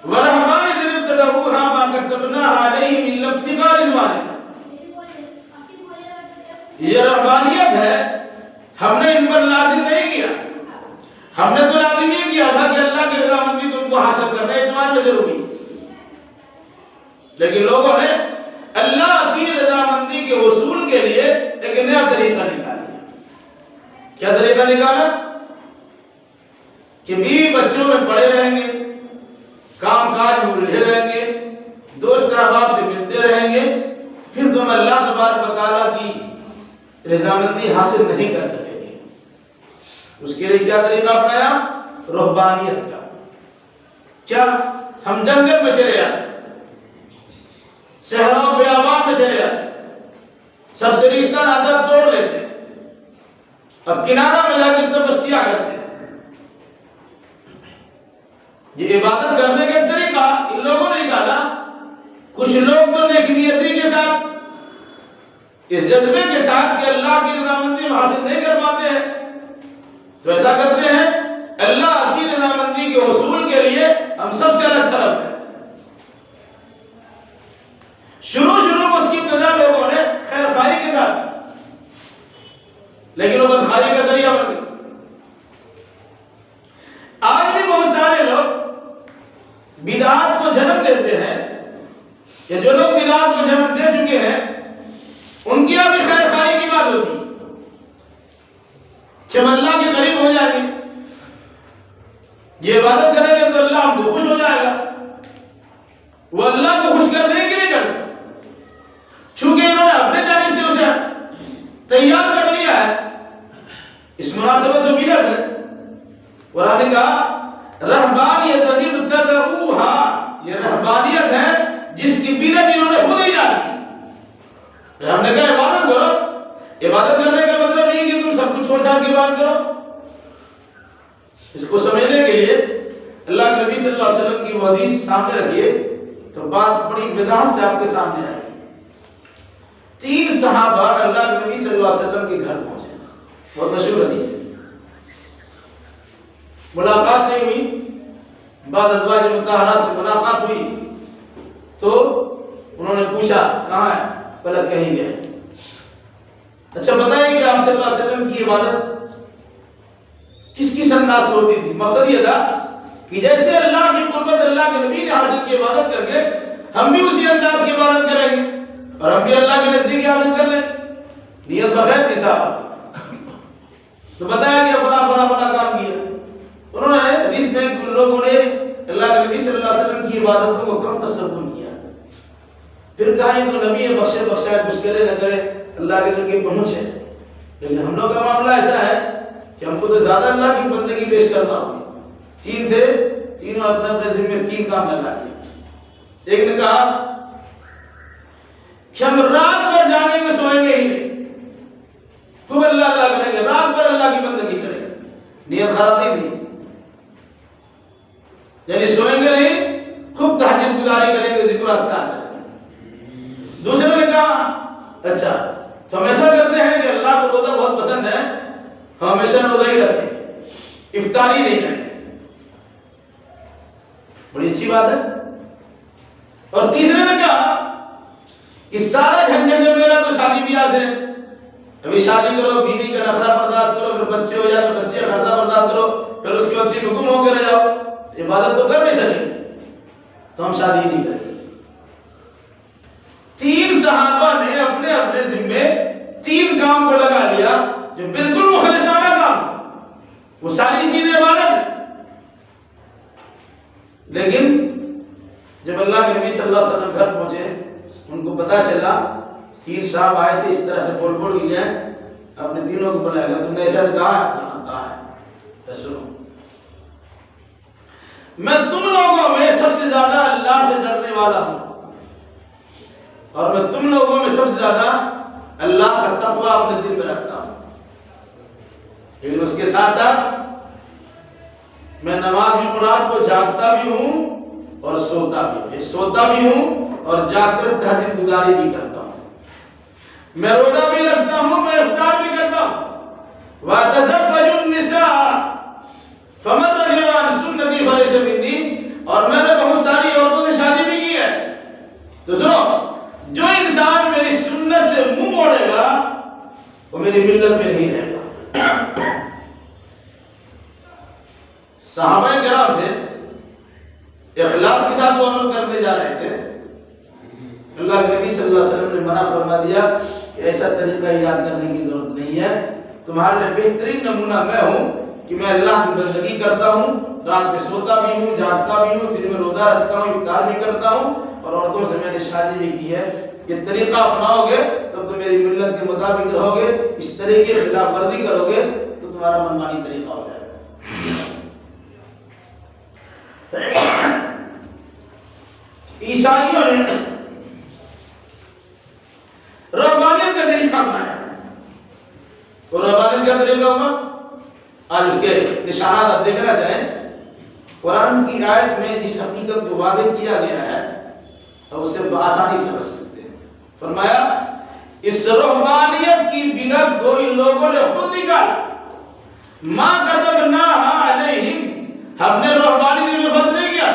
وَرَهْبَانِيَّةً ابْتَدَعُوهَا مَا كَتَبْنَاهَا عَلَيْهِمْ إِلَّا ابْتِغَاءَ رِضْوَانِ اللَّهِ۔ یہ رہبانیت ہے، ہم نے ان پر لازم نہیں کیا، ہم نے تو لازم یہ کیا تھا کہ اللہ کی رضامندی تم کو حاصل کرنا اعتماد میں ضروری ہے، لیکن لوگوں نے اللہ کی رضامندی کے حصول کے لیے ایک نیا طریقہ نکالا۔ کیا طریقہ نکالا؟ کہ بیوی بچوں میں پڑے رہیں گے، کام کاج میں الجھے رہیں گے، دوست احباب سے ملتے رہیں گے، پھر تم اللہ تبارک و تعالیٰ کی رضامندی حاصل نہیں کر سکیں گے۔ اس کے لیے کیا طریقہ اپنایا؟ رہبانیت کا۔ کیا ہم جنگل میں چلے جاتے، صحراؤں بیابان میں چلے جاتے، سب سے رشتہ ناطہ توڑ لیتے اور کنارہ میں جا کے تپسیا کرتے۔ یہ عبادت کرنے کا طریقہ ان لوگوں نے نکالا۔ کچھ لوگ تو نیک نیتی کے ساتھ، اس جذبے کے ساتھ کہ اللہ کی رضامندی حاصل نہیں کر پاتے ہیں تو ایسا کرتے ہیں اللہ کی رضامندی کے حصول کے لیے ہم سب سے الگ طلب ہیں۔ شروع میں اس کی ابتدا لوگوں نے خیر خواہی کے ساتھ، لیکن وہ بدخواہی کا ذریعہ بن گئی۔ آج بھی بہت سارے لوگ بدعات کو جنم دیتے ہیں، یا جو لوگ بدعات کو جنم دے چکے ہیں ان کی ابھی خیر خواہی کی بات ہوتی کہ ہم اللہ کے قریب ہو جائیں گے، یہ عبادت کریں گے تو اللہ ہم کو خوش ہو جائے گا۔ وہ اللہ کو خوش کرنے کے لیے کرتے، چونکہ انہوں نے اپنے جانب سے اسے تیار کر لیا ہے، اس مناسبت سے بدعت ہے۔ قرآن نے کہا رہبانیت ابتدعوها، یہ رہبانیت ہے جس کی بدعت انہوں نے خود ہی ڈالی۔ ہم نے کہا عبادت کرو، عبادت کرنے کا مطلب نہیں کہ تم سب کچھ چھوڑ چھاڑ کے عبادت کرو۔ اس کو سمجھنے کے لیے اللہ کے نبی صلی اللہ علیہ وسلم کی وہ حدیث سامنے رکھیے تو بات بڑی وضاحت سے آپ کے سامنے آئے گی۔ 3 صحابہ اللہ کے نبی صلی اللہ علیہ وسلم کے گھر پہنچے، بہت مشہور حدیث ہے۔ ملاقات نہیں ہوئی، بعد ازواج مطہرات سے ملاقات ہوئی تو انہوں نے پوچھا کہاں ہے؟ بولا کہیں گئے۔ اچھا بتائیں کہ آپ صلی اللہ علیہ وسلم کی عبادت کس انداز سے ہوتی تھی؟ مقصد یہ تھا کہ جیسے اللہ کی قربت اللہ کے نبی نے حاصل کی عبادت کر کے ہم بھی اسی انداز کی عبادت کریں گے اور ہم بھی اللہ کی نزدیکی حاصل کر لیں۔ نیت بغیر نصاب تو بتایا کہ فلاں کام کیا۔ انہوں نے حدیث میں لوگوں نے اللہ کے نبی صلی اللہ علیہ وسلم کی عبادتوں کو کم تصور کیا، پھر کہا یہ تو نبی ہے، بخشائے کچھ کرے نہ کرے اللہ کے دل کی پہنچ ہے۔ لیکن ہم لوگ کا معاملہ ایسا ہے کہ ہم کو تو زیادہ اللہ کی بندگی پیش کرنا ہوگی۔ 3 تھے، تینوں اپنے ذمہ 3 کام لگا لیے۔ ایک نے کہا کہ ہم رات بھر جاگیں گے سوئیں گے ہی نہیں، خوب اللہ اللہ کریں گے، رات بھر اللہ کی بندگی کریں گے، نیت خراب نہیں تھی، یعنی سوئیں گے نہیں، خوب تہجد گزاری کریں گے، ذکر و اذکار کریں گے۔ دوسرے نے کہا اچھا تو ہم ایسا کرتے ہیں کہ اللہ کو روزہ بہت پسند ہے، ہم ہمیشہ روزہ ہی رکھیں گے، افطاری نہیں کریں گے، بڑی اچھی بات ہے۔ اور تیسرے نے کہا کہ سارا جھنجھٹ جو میرا تو شادی بیاہ سے، ابھی شادی کرو، بیوی کا نخرہ برداشت کرو، پھر بچے ہو جائے تو بچے کا خرچہ برداشت کرو، پھر اس کے بعد سے حکم ہو کے رہ جاؤ، عبادت تو کر نہیں سکیں تو ہم شادی نہیں کریں۔ تین صحابہ نے اپنے اپنے ذمے تین کام کو لگا لیا جو بالکل مخلصانہ کام، وہ ساری چیزیں عبادت ہے، لیکن جب اللہ کے نبی صلی اللہ علیہ وسلم گھر پہنچے، ان کو پتا چلا، تین صاحب آئے تھے اس طرح سے بول بول کے گئے، اپنے تینوں کو بلایا گیا، تم نے ایسا کہا ہے؟ کہا ہے۔ سنو، میں تم لوگوں میں سب سے زیادہ اللہ سے ڈرنے والا ہوں، اور میں تم لوگوں میں سب سے زیادہ اللہ کا تقوی اپنے دل میں رکھتا ہوں، لیکن اس کے ساتھ ساتھ میں نماز بھی رات کو جاگتا بھی ہوں اور سوتا بھی، سوتا بھی ہوں اور جاگ کر تہجد گزاری بھی کرتا ہوں، میں روزہ بھی رکھتا ہوں، میں افطار بھی کرتا ہوں، وَأَتَزَوَّجُ النِّسَاءَ فَمَن رَغِبَ عَن سُنَّتِي فَلَيْسَ مِنِّي، اور میں نے بہت ساری عورتوں سے شادی بھی کی ہے، تو سنو، جو انسان میری سنت سے منہ موڑے گا وہ میری ملت میں نہیں رہے گا۔ صحابہ کرام تھے، اخلاص کے ساتھ وہ عمل کرنے جا رہے تھے، اللہ کے نبی صلی اللہ علیہ وسلم نے منع فرما دیا کہ ایسا طریقہ یاد کرنے کی ضرورت نہیں ہے، تمہارے لیے بہترین نمونہ میں ہوں کہ میں اللہ کی بندگی کرتا ہوں، رات میں سوتا بھی ہوں، جاگتا بھی ہوں، دن میں روزہ رکھتا ہوں، افطار بھی کرتا ہوں، اور عورتوں سے میں نے شادی بھی کی ہے۔ یہ طریقہ اپناؤ گے تب تو میری ملت کے مطابق رہو گے، اس طریقے کی خلاف ورزی کرو گے تو تمہارا منمانی طریقہ ہو جائے گا۔ عیسائیوں نے رہبانیت کا طریقہ اپنایا، اور رہبانیت کا طریقہ ہوا، آج اس کے نشانات آپ دیکھنا چاہیں، قرآن کی آیت میں جس حقیقت کو واضح کیا گیا ہے اب اسے بآسانی سمجھ سکتے ہیں۔ فرمایا اس رہبانیت کی بدعت کو ان لوگوں نے خود نکالا، ما كتبناها علیہم، ہم نے رہبانی میں فرض نہیں کیا،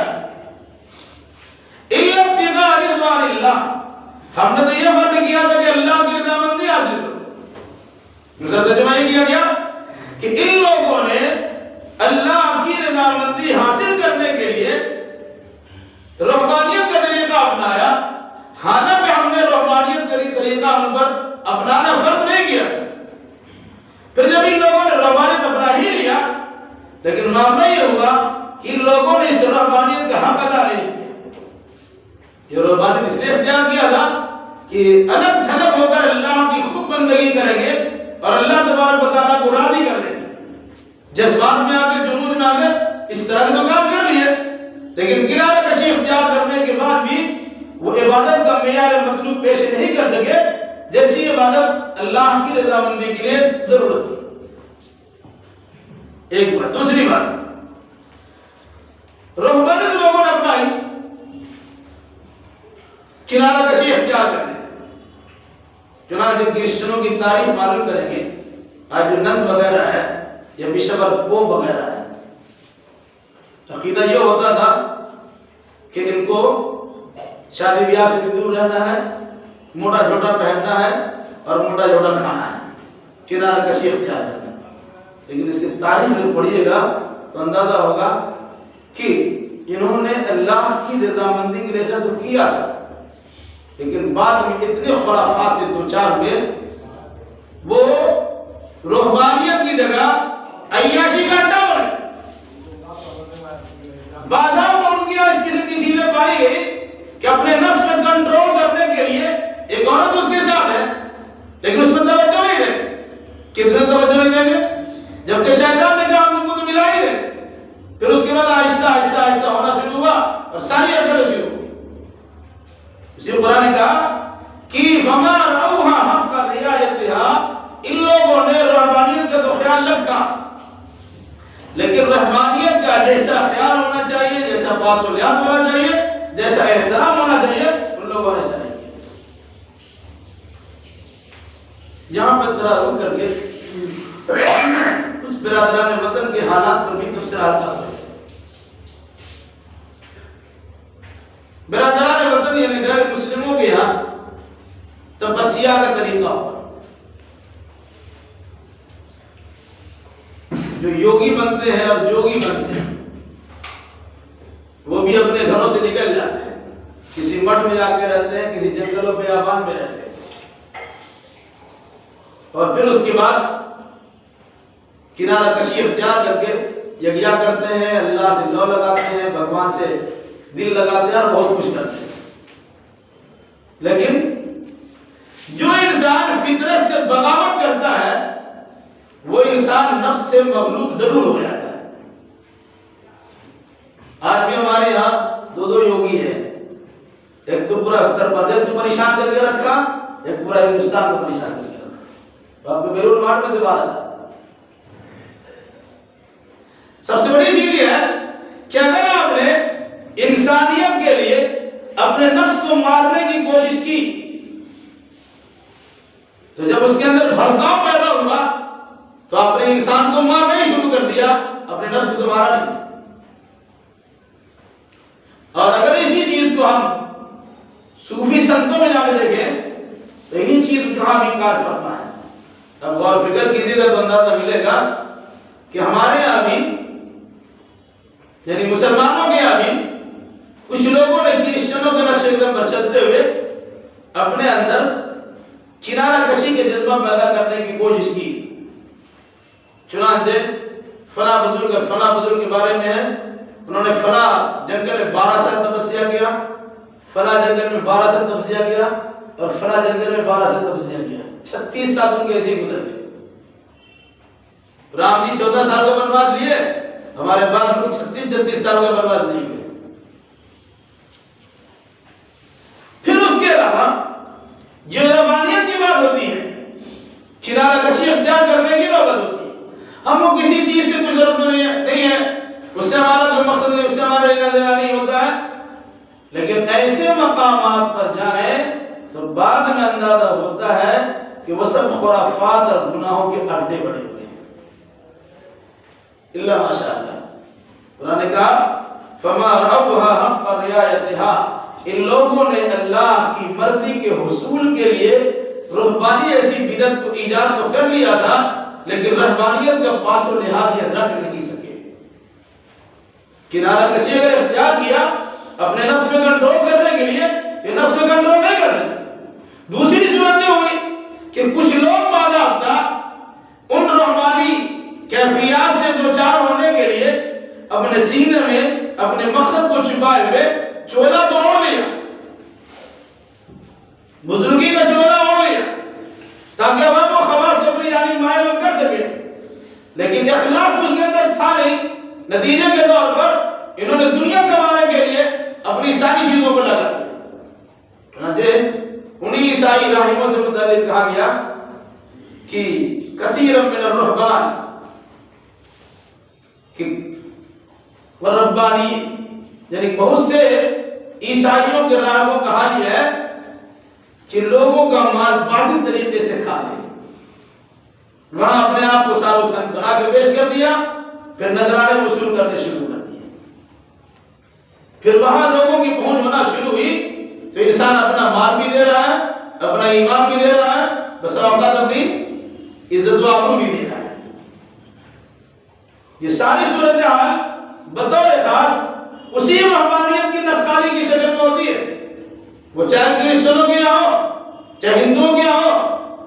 الا ابتغاء رضوان اللہ، ہم نے تو یہ فرض کیا تھا کہ اللہ کی رضامندی حاصل کرو۔ دوسرا ترجمہ یہ کیا گیا کہ ان لوگوں نے اللہ کی رضامندی حاصل کرنے کے لیے رہبانیت کا طریقہ اپنایا، حالانکہ ہم نے رہبانیت کا طریقہ ان پر اپنانا فرض نہیں کیا۔ پھر جب ان لوگوں نے رہبانیت اپنا ہی لیا، لیکن معاملہ یہ ہوا کہ ان لوگوں نے اس رہبانیت کا حق ادا نہیں کیا۔ یہ رہبانیت اس لیے اختیار کیا تھا کہ الگ تھلگ ہو کر اللہ کی خوب بندگی کریں گے اور اللہ تبارک و تعالیٰ کو راضی کر لیں گے، جذبات میں آگے، جنون میں آگے، اس طرح کے تو کام کر لیے، لیکن کنارہ کشی اختیار کرنے کے بعد بھی وہ عبادت کا معیار مطلوب پیش نہیں کر سکے جیسی عبادت اللہ کی رضامندی کے لیے ضرورت تھی۔ ایک بات۔ دوسری بات، رہبانیت لوگوں نے اپنائی، کنارہ کشی اختیار کرنے، چنانچہ کرسچنوں کی تاریخ معلوم کریں گے، آج جو نن وغیرہ ہے یا بشپ اور پوپ وغیرہ ہے، عقیدہ یہ ہوتا تھا کہ ان کو شادی بیاہ سے بھی دور رہنا ہے، موٹا چھوٹا پہننا ہے اور موٹا چھوٹا کھانا ہے، کنارہ کشی اختیار کرنا ہے۔ لیکن اس کی تاریخ اگر پڑھیے گا تو اندازہ ہوگا کہ انہوں نے اللہ کی رضامندی کے لیے تو کیا تھا، لیکن بعد میں اتنے خرافات سے دوچار ہوئے، وہ رہبانیت کی جگہ عیاشی کا اڈا بنے۔ بازار میں ان کی اس قسم کی چیزیں پائی گئی کہ اپنے نفس میں کنٹرول کرنے کے لیے ایک عورت اس کے ساتھ ہے، لیکن اس پر توجہ نہیں دے۔ کتنے توجہ نہیں دیں گے؟ جبکہ شیطان نے کہا ہم تم کو تو ملا ہی دے، پھر اس کے بعد آہستہ آہستہ آہستہ ہونا شروع ہوا اور ساری حرکتیں شروع ہوئی۔ اسی قرآن نے کہا کہ لیکن رحمانیت کا جیسا خیال ہونا چاہیے، جیسا پاس و لحاظ ہونا چاہیے، جیسا احترام ہونا چاہیے، ان لوگوں نے ایسا نہیں کیا۔ یہاں پر ذرا رک کر کے اس برادران وطن کے حالات پر بھی تبصرات کرتے ہیں۔ برادران وطن یعنی غیر مسلموں کے یہاں تپسیہ کا طریقہ ہوتا ہے۔ جو یوگی بنتے ہیں اور جوگی بنتے ہیں وہ بھی اپنے گھروں سے نکل جاتے ہیں، کسی مٹھ میں جا کے رہتے ہیں، کسی جنگلوں بیابان میں رہتے ہیں، اور پھر اس کے بعد کنارہ کشی اختیار کر کے یگیا کرتے ہیں، اللہ سے لو لگاتے ہیں، بھگوان سے دل لگاتے ہیں اور بہت کچھ کرتے ہیں۔ لیکن جو انسان فطرت سے بغاوت کرتا ہے وہ انسان نفس سے مغلوب ضرور ہو جاتا ہے۔ آج بھی ہمارے یہاں دو یوگی ہیں، ایک تو پورا اتر پردیش کو پریشان کر کے رکھا، ایک پورا ہندوستان کو پریشان کر کے رکھا۔ آپ کو بیرون مارٹ میں دوبارہ سب سے بڑی چیز یہ ہے کہ اگر آپ نے انسانیت کے لیے اپنے نفس کو مارنے کی کوشش کی تو جب اس کے اندر بھڑکاؤ پیدا ہوا تو آپ نے انسان کو مارنا ہی شروع کر دیا، اپنے نفس کو دوبارہ نہیں۔ اور اگر اسی چیز کو ہم صوفی سنتوں میں جا کے دیکھیں تو یہی چیز کہاں بھی کار فرما ہے۔ اب غور فکر کیجیے گا تو اندازہ ملے گا کہ ہمارے یہاں بھی یعنی مسلمانوں کے یہاں بھی کچھ لوگوں نے کرسچنوں کے نقش قدم پر چلتے ہوئے اپنے اندر کنارہ کشی کے جذبہ پیدا کرنے کی کوشش کی۔ چنانچہ فلاں بزرگ کے بارے میں ہے، انہوں نے فلاں جنگل میں 12 سال تپسیا کیا، فلاں جنگل میں 12 سال تپسیا کیا، اور فلاں جنگل میں 12 سال تپسیا کیا۔ 36 سال ان کے ایسے ہی گزر گئے۔ رام جی 14 سال کا بنواس لیے، ہمارے بعد لوگ 36 سال کا بنواس نہیں ہوئے۔ پھر اس کے علاوہ جو ربانیت کی بات ہوتی ہے، کنارہ کشی اختیار کرنے کی نوبت ہوتی ہے، ہم کو کسی چیز سے کچھ ضرورت نہیں ہے، اس سے ہمارا کوئی مقصد نہیں، اس سے ہمارا لینا دینا نہیں ہوتا ہے، لیکن ایسے مقامات پر جائیں تو بعد میں اندازہ ہوتا ہے کہ وہ سب خرافات اور گناہوں کے اڈے بڑے ہوتے ہیں۔ اللہ ماشاءاللہ قرآن نے کہا فما رعوها حق رعایتها، ان لوگوں نے اللہ کی مرضی کے حصول کے لیے رہبانی ایسی بدعت کو ایجاد تو کر لیا تھا، لیکن رہبانیت کا پاس و لحاظ یہ رکھ نہیں سکے۔ کنارہ کشی اگر اختیار کیا اپنے نفس پہ کنٹرول کرنے کے لیے، یہ نفس پہ کنٹرول نہیں کر سکتے۔ دوسری صورت یہ ہوئی کہ کچھ لوگ باضابطہ ان رہبانی کیفیات سے دوچار ہونے کے لیے اپنے سینے میں اپنے مقصد کو چھپائے ہوئے چولا تو اوڑھ لیا، بزرگی کا چولا اوڑھ لیا تاکہ عوام و خواص کو اپنی جانب مائل کر سکے، لیکن اخلاص اس کے اندر تھا نہیں۔ نتیجے کے طور پر انہوں نے دنیا کمانے کے لیے اپنی ساری چیزوں کو لگا دیا۔ چنانچہ انہی عیسائی راہبوں سے متعلق کہا گیا کہ کثیر من الرہبان وربانی، یعنی بہت سے عیسائیوں کے راہبوں کا حال یہ ہے کہ لوگوں کا مال باطل طریقے سے کھا لے، وہاں اپنے آپ کو سالو سن بنا کے پیش کر دیا، پھر نذرانے وصول کرنے شروع کر دیے، پھر وہاں لوگوں کی پہنچ ہونا شروع ہوئی تو انسان اپنا مال بھی دے رہا ہے، اپنا ایمان بھی دے رہا ہے، بس اوقات اپنی عزت و آبرو بھی دے رہا ہے۔ یہ ساری صورتحال بطور خاص اسی رہبانیت کی نقالی کی شکل میں ہوتی ہے، وہ چاہے کرسچنوں کے یہاں ہو، چاہے ہندوؤں کے یہاں ہو،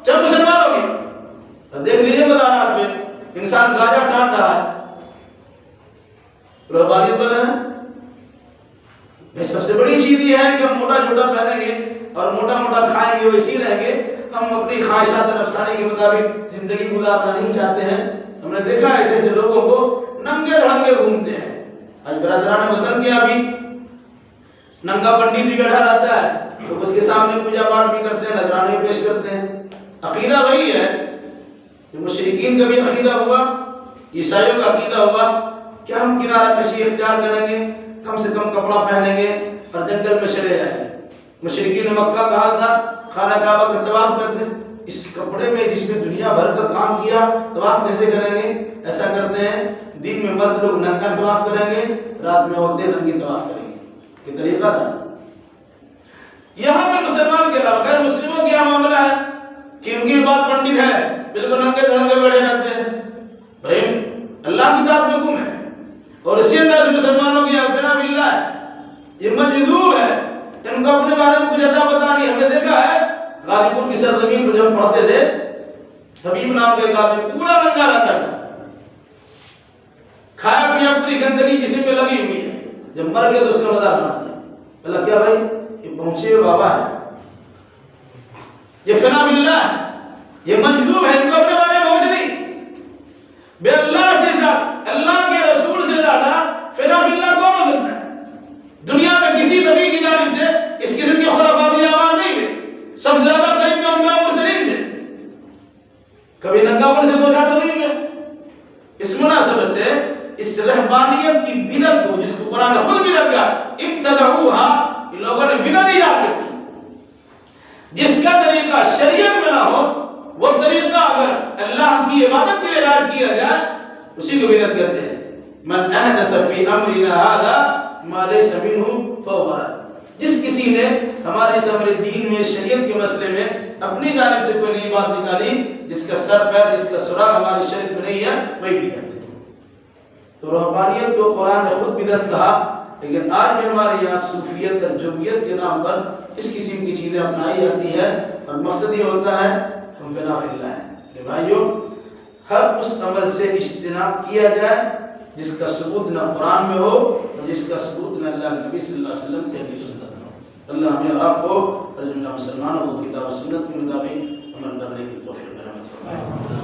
چاہے مسلمانوں کے۔ دیکھ لیجیے مدارات میں انسان گاجا ٹان رہا ہے، رہبانیت بنا ہے۔ سب سے بڑی چیز یہ ہے کہ ہم موٹا جوٹا پہنیں گے اور موٹا موٹا کھائیں گے، وہ اسی رہیں گے، ہم اپنی خواہشات نفسانی کے مطابق زندگی گزارنا نہیں چاہتے ہیں۔ ہم نے دیکھا ایسے ایسے لوگوں کو ننگے دھڑنگے گھومتے ہیں۔ آج برادران وطن کے ابھی ننگا پنڈت بھی بیٹھا رہتا ہے، تو اس کے سامنے پوجا پاٹ بھی کرتے ہیں، نذرانے بھی پیش کرتے ہیں۔ عقیدہ وہی ہے کہ مشرکین کا بھی عقیدہ ہوا عیسائیوں کا عقیدہ ہوگا کہ ہم کنارہ کشی اختیار کریں گے، کم سے کم کپڑا پہنیں گے اور جنگل میں چلے جائیں گے۔ مشرکین مکہ کا حال تھا، خانہ کعبہ کا طواف کرتے، اس کپڑے میں جس میں دنیا بھر کا کام کیا، طواف کیسے کریں گے؟ ایسا کرتے ہیں دن میں مرد لوگ ننگا طواف کریں گے، رات میں عورتیں ننگی طواف کریں گے۔ یہ طریقہ تھا۔ یہاں پہ مسلمان کے علاوہ غیر مسلموں کیا معاملہ ہے کہ ان کی بات پنڈت ہے، بالکل ننگے دھڑنگے بیٹھے رہتے ہیں۔ بھائی اللہ کی ذات میں حکم ہے، اور اسی انداز مسلمانوں کی اعتنا باللہ ہے، یہ مجذوب ہے، ان کو اپنے بارے میں کچھ اتا پتا نہیں۔ ہم نے دیکھا ہے غازی پور کی سرزمین کو جب پڑھتے تھے، حبیب نام کے قابل پورا ننگا رہتا تھا، کھایا پیا پوری گندگی جسم میں لگی ہوئی ہے، جب مر گیا تو اس کا مزار بناتے ہیں۔ اللہ کیا بھائی یہ پہنچے ہوئے بابا ہے، یہ فنا باللہ ہے، یہ مجذوب ہے، ان کو اپنے بارے میں ہوش نہیں۔ بے اللہ سے زیادہ، اللہ کے رسول سے زیادہ فنا باللہ کون ہو سکتا ہے؟ دنیا میں کسی نبی کی جانب سے اس قسم کی خرافاتی آواز نہیں ہوئی، سب سے زیادہ قریب کے انبیاء مرسلین تھے، کبھی ننگا پر سے دو چار تو نہیں ہوئے۔ اس مناسبت سے اس رہبانیت کی بدعت کو، جس کو قرآن نے خود بدعت کہا، ابتدعوہا، ان لوگوں نے بدعت ایجاد کر دی، جس کا طریقہ شریعت میں نہ ہو، وہ طریقہ اگر اللہ کی عبادت کے لیے راج کیا جائے اسی کو بدعت کہتے ہیں۔ من احدث فی امرنا ھذا ما لیس منہ فہو رد، جس کسی نے ہمارے اس امر دین میں، شریعت کے مسئلے میں اپنی جانب سے کوئی نئی بات نکالی جس کا سر پیر، جس کا سراغ ہماری شریعت میں نہیں ہے، وہی بدعت ہے۔ تو رہبانیت کو قرآن نے خود بدعت کہا، لیکن آج بھی ہمارے یہاں صوفیت اور جوگیت کے نام پر اس قسم کی چیزیں اپنائی جاتی ہے، اور مقصد یہ ہوتا ہے ہم فنا فی اللہ ہیں کہ بھائیو ہر اس عمل سے اجتناب کیا جائے جس کا ثبوت نہ قرآن میں ہو اور جس کا ثبوت نہ اللہ کے نبی صلی اللہ علیہ وسلم سے حدیث سنت میں ہو۔ اللہ ہمیں آپ کو اور مسلمانوں کو کتاب و سنت کے مطابق عمل کرنے کی توفیق عطا فرمائے۔